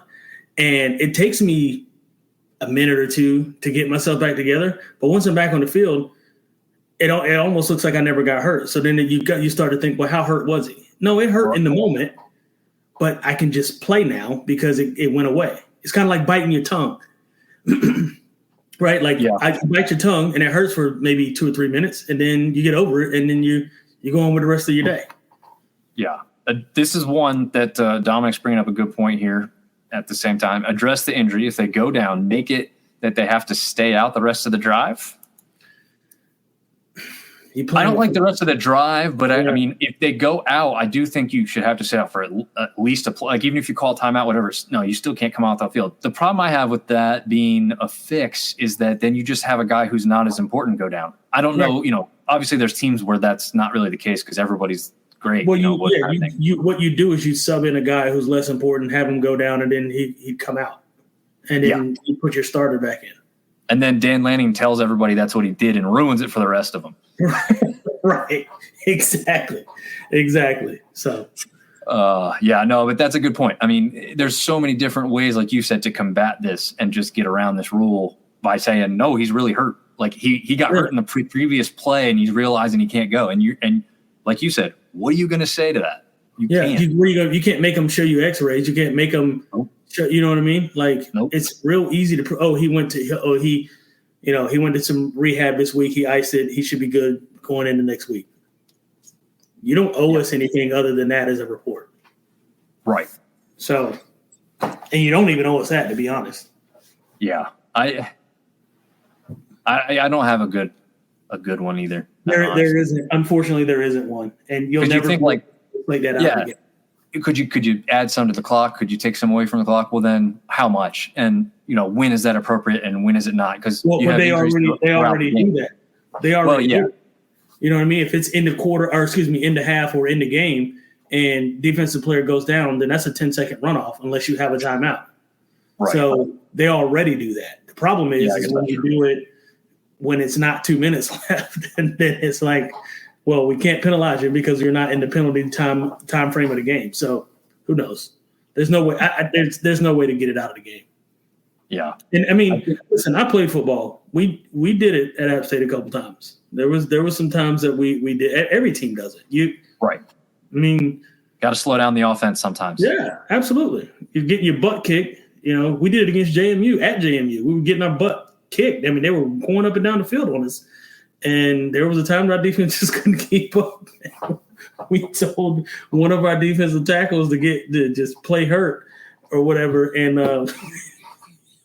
And it takes me a minute or two to get myself back together. But once I'm back on the field, it almost looks like I never got hurt. So then you start to think, well, how hurt was he? No, it hurt in the moment, but I can just play now because it went away. It's kind of like biting your tongue. right? Like I bite your tongue and it hurts for maybe 2 or 3 minutes, and then you get over it, and then you go on with the rest of your day. Yeah. This is one that Dominic's bringing up a good point here. At the same time, address the injury. If they go down, make it that they have to stay out the rest of the drive. I don't like the rest of the drive, but I mean, if they go out, I do think you should have to stay out for at least a play. Like, even if you call timeout, whatever, no, you still can't come out the field. The problem I have with that being a fix is that then you just have a guy who's not as important go down. I don't know, obviously there's teams where that's not really the case because everybody's great. Well, what you do is you sub in a guy who's less important, have him go down, and then he'd come out, and then you put your starter back in. And then Dan Lanning tells everybody that's what he did and ruins it for the rest of them. Right. Exactly. So, but that's a good point. I mean, there's so many different ways, like you said, to combat this and just get around this rule by saying, no, he's really hurt. Like he got hurt in the previous play and he's realizing he can't go. And like you said, what are you going to say to that? You can't. You can't make them show you x-rays. You can't make them show, you know what I mean? Like, It's real easy to he went to some rehab this week. He iced it. He should be good going into next week. You don't owe us anything other than that as a report. Right. So, and you don't even owe us that, to be honest. Yeah. I don't have a good one either. There isn't. Unfortunately, there isn't one, and you'll never think play that out again. Could you add some to the clock? Could you take some away from the clock? Well, then how much? And when is that appropriate and when is it not? Because they already do that. They already do. You know what I mean? If it's in the half or in the game, and defensive player goes down, then that's a 10-second runoff unless you have a timeout. Right. So they already do that. The problem is when you do it when it's not 2 minutes left, and then it's like, well, we can't penalize you because you're not in the penalty time frame of the game. So who knows? There's no way. There's no way to get it out of the game. Yeah. And I mean, listen, I played football. We did it at App State a couple times. There was some times that we did. Every team does it. Right. I mean, got to slow down the offense sometimes. Yeah, absolutely. You're getting your butt kicked. We did it against JMU at JMU. We were getting our butt kicked. I mean, they were going up and down the field on us. And there was a time our defense just couldn't keep up. We told one of our defensive tackles to just play hurt or whatever. And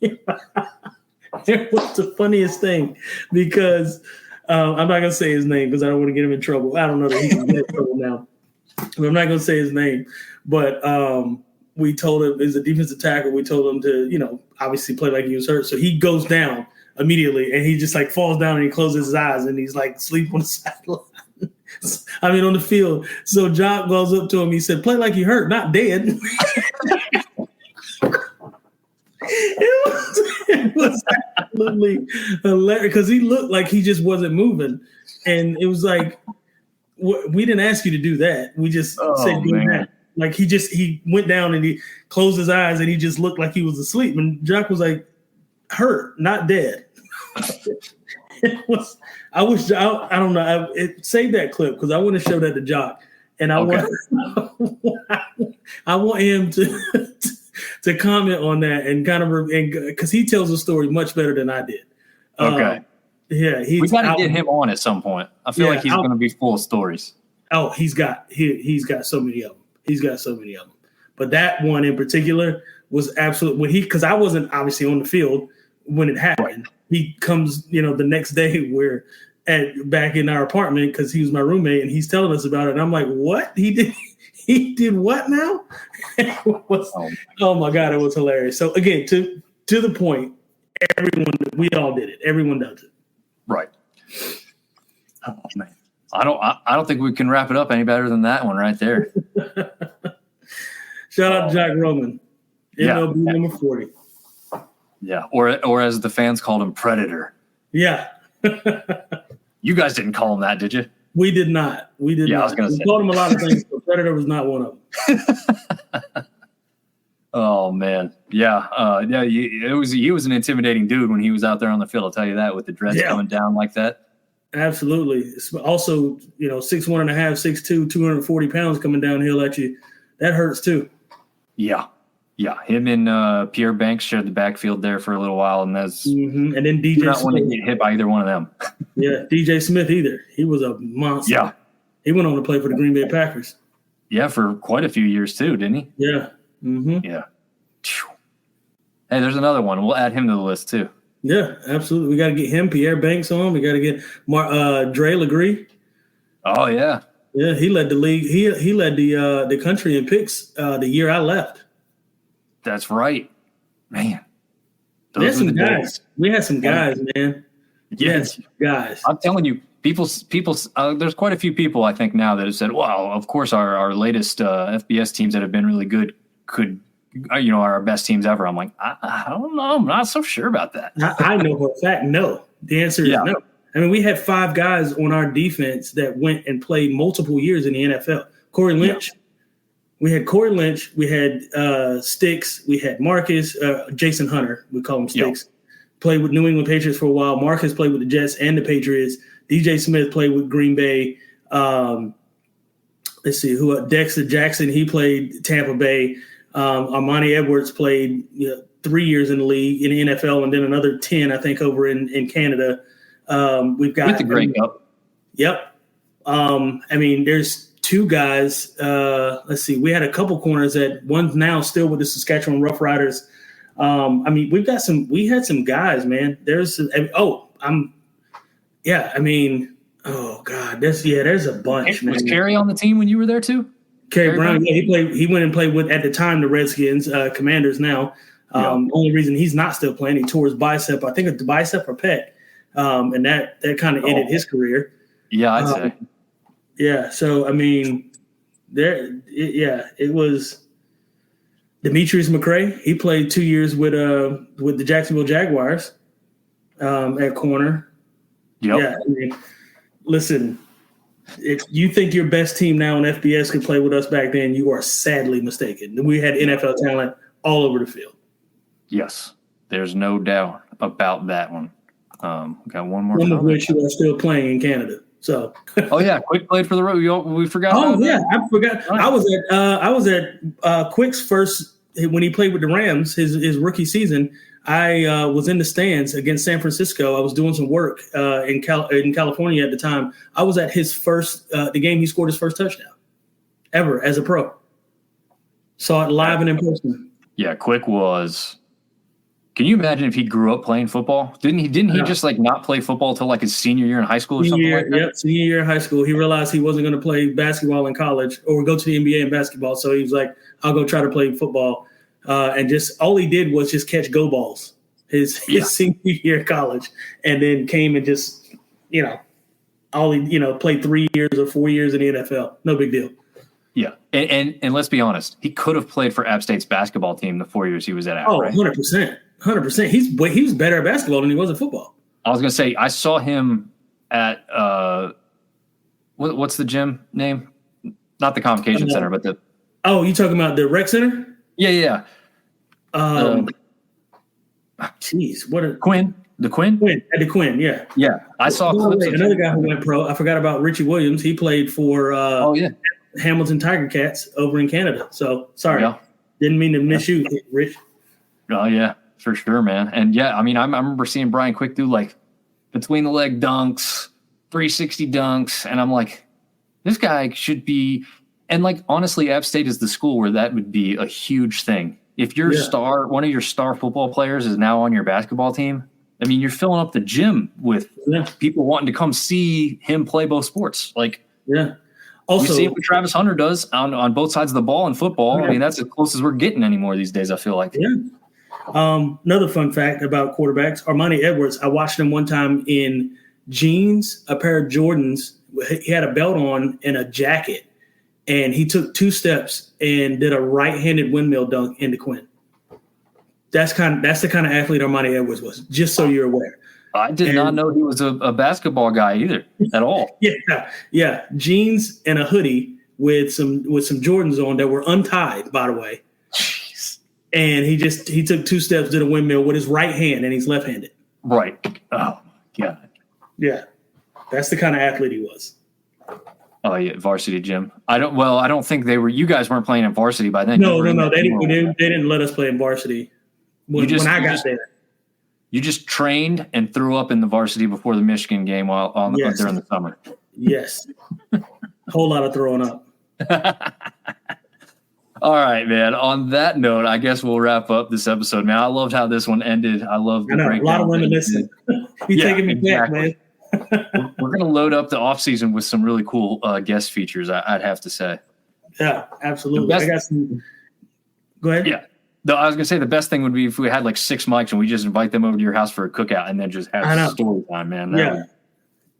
it was the funniest thing because I'm not going to say his name because I don't want to get him in trouble. I don't know that he can get in trouble now. But I'm not going to say his name. But we told him, as a defensive tackle, we told him to, obviously play like he was hurt. So he goes down immediately, and he just like falls down and he closes his eyes and he's like sleep on the sideline. On the field. So Jock goes up to him. He said, "Play like you hurt, not dead." It was absolutely hilarious because he looked like he just wasn't moving, and it was like, we didn't ask you to do that. We just said do that. Like he went down and he closed his eyes and he just looked like he was asleep. And Jock was like, "Hurt, not dead." It was. I don't know. Save that clip because I want to show that to Jock, and I want him to comment on that and kind of because he tells the story much better than I did. Okay. We got to get him on at some point. I feel like he's going to be full of stories. Oh, he's got so many of them. He's got so many of them. But that one in particular was absolute because I wasn't obviously on the field when it happened. Right. He comes, the next day we're back in our apartment because he was my roommate and he's telling us about it. And I'm like, what? He did what now? Oh my God, it was hilarious. So again, to the point, we all did it. Everyone does it. Right. Oh man. I don't think we can wrap it up any better than that one right there. Shout out to Jack Roman. MLB number 40. Yeah. Or as the fans called him, Predator. Yeah. You guys didn't call him that, did you? We did not. We did not. We called him a lot of things, but Predator was not one of them. Oh man. Yeah. He was an intimidating dude when he was out there on the field. I'll tell you that, with the dreads coming down like that. Absolutely. Also, 6'1.5", 6'2", 240 pounds coming downhill at you. That hurts too. Yeah. Yeah, him and Pierre Banks shared the backfield there for a little while, and that's and then DJ do not Smith. want to get hit by either one of them. Yeah, DJ Smith either. He was a monster. Yeah. He went on to play for the Green Bay Packers. Yeah, for quite a few years too, didn't he? Yeah. Mm-hmm. Yeah. Hey, there's another one. We'll add him to the list too. Yeah, absolutely. We got to get him, Pierre Banks on. We got to get Dre Legree. Oh yeah. Yeah, he led the league. He led the country in picks the year I left. That's right, man. There's some guys. We had some guys, man. Yes, guys. I'm telling you, people. There's quite a few people I think now that have said, "Well, of course, our latest FBS teams that have been really good could, are our best teams ever." I'm like, I don't know. I'm not so sure about that. I know for a fact, no. The answer is no. I mean, we had 5 guys on our defense that went and played multiple years in the NFL. Corey Lynch. Yeah. We had Corey Lynch. We had Sticks. We had Marcus. Jason Hunter. We call him Sticks. Yep. Played with New England Patriots for a while. Marcus played with the Jets and the Patriots. DJ Smith played with Green Bay. Let's see who. Dexter Jackson. He played Tampa Bay. Armani Edwards played 3 years in the league in the NFL, and then another 10, I think, over in Canada. We've got with the Grey Cup. Yep. I mean, there's 2 guys. Let's see. We had a couple corners that one's now still with the Saskatchewan Roughriders. I mean, we had some guys, man. There's there's a bunch, man. Was Kerry on the team when you were there too? Kerry Brown, yeah, he went and played with, at the time, the Redskins, Commanders now. Only reason he's not still playing, he tore his bicep, I think it's the bicep or pec. And that kind of ended his career. Yeah, I'd say. Yeah, so I mean, it was Demetrius McCray. He played 2 years with the Jacksonville Jaguars at corner. Yep. Yeah, I mean, listen, if you think your best team now in FBS could play with us back then, you are sadly mistaken. We had NFL talent all over the field. Yes, there's no doubt about that one. Got one more. One of which you are still playing in Canada. So. Oh yeah, Quick played for the road. We forgot. Oh yeah, I forgot. Right. I was at Quick's first when he played with the Rams. His rookie season. I was in the stands against San Francisco. I was doing some work in California at the time. I was at his first the game he scored his first touchdown ever as a pro. Saw it live and in person. Yeah, Quick was. Can you imagine if he grew up playing football? Didn't he just like not play football till like his senior year in high school or something like that? Yep, senior year in high school. He realized he wasn't going to play basketball in college or go to the NBA in basketball. So he was like, I'll go try to play football. And just all he did was just catch go balls his senior year in college, and then came and just, played 3 years or 4 years in the NFL. No big deal. Yeah. And let's be honest, he could have played for App State's basketball team the 4 years he was at App. Oh, right? 100%. 100%. He was better at basketball than he was at football. I was going to say, I saw him at what's the gym name? Not the Convocation Center, but the. Oh, you talking about the rec center? Yeah. Jeez, what a Quinn. The Quinn? At the Quinn, yeah. Yeah. I saw another guy who went pro. I forgot about Richie Williams. He played for Hamilton Tiger Cats over in Canada. So sorry. Yeah. Didn't mean to miss you, Rich. Oh yeah, for sure, man. And yeah, I mean, I remember seeing Brian Quick do like between the leg dunks, 360 dunks, and I'm like, this guy should be. And like honestly, App State is the school where that would be a huge thing. If your one of your star football players is now on your basketball team, I mean, you're filling up the gym with people wanting to come see him play both sports. Like, also, you see what Travis Hunter does on both sides of the ball in football. Yeah. I mean, that's as close as we're getting anymore these days, I feel like. Yeah. Another fun fact about quarterbacks, Armani Edwards, I watched him one time in jeans, a pair of Jordans. He had a belt on and a jacket, and he took 2 steps and did a right-handed windmill dunk into Quinn. That's the kind of athlete Armani Edwards was, just so you're aware. I did not know he was a basketball guy either at all. Yeah. Jeans and a hoodie with some Jordans on that were untied, by the way. Jeez. And he took 2 steps, did a windmill with his right hand, and he's left-handed. Right. Oh, my God. Yeah. That's the kind of athlete he was. Oh yeah, varsity gym. I don't think they were. You guys weren't playing in varsity by then. No. They didn't let us play in varsity when I got there. You just trained and threw up in the varsity before the Michigan game during the summer. Yes. Whole lot of throwing up. All right, man. On that note, I guess we'll wrap up this episode, man. I loved how this one ended. I love the breakdown. A lot of reminiscing. You're taking me back, man. We're going to load up the offseason with some really cool guest features, I'd have to say. Yeah, absolutely. I got some. Go ahead. Yeah. No, I was going to say the best thing would be if we had like 6 mics and we just invite them over to your house for a cookout and then just have story time, man.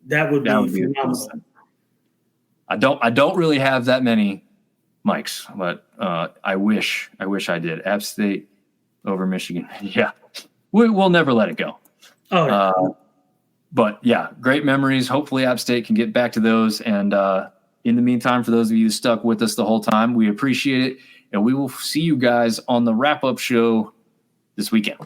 That would be phenomenal. I don't really have that many mics, but I wish I did. App State over Michigan. Yeah. We'll never let it go. Oh, yeah. But yeah, great memories. Hopefully App State can get back to those. And in the meantime, for those of you who stuck with us the whole time, we appreciate it. And we will see you guys on the wrap-up show this weekend.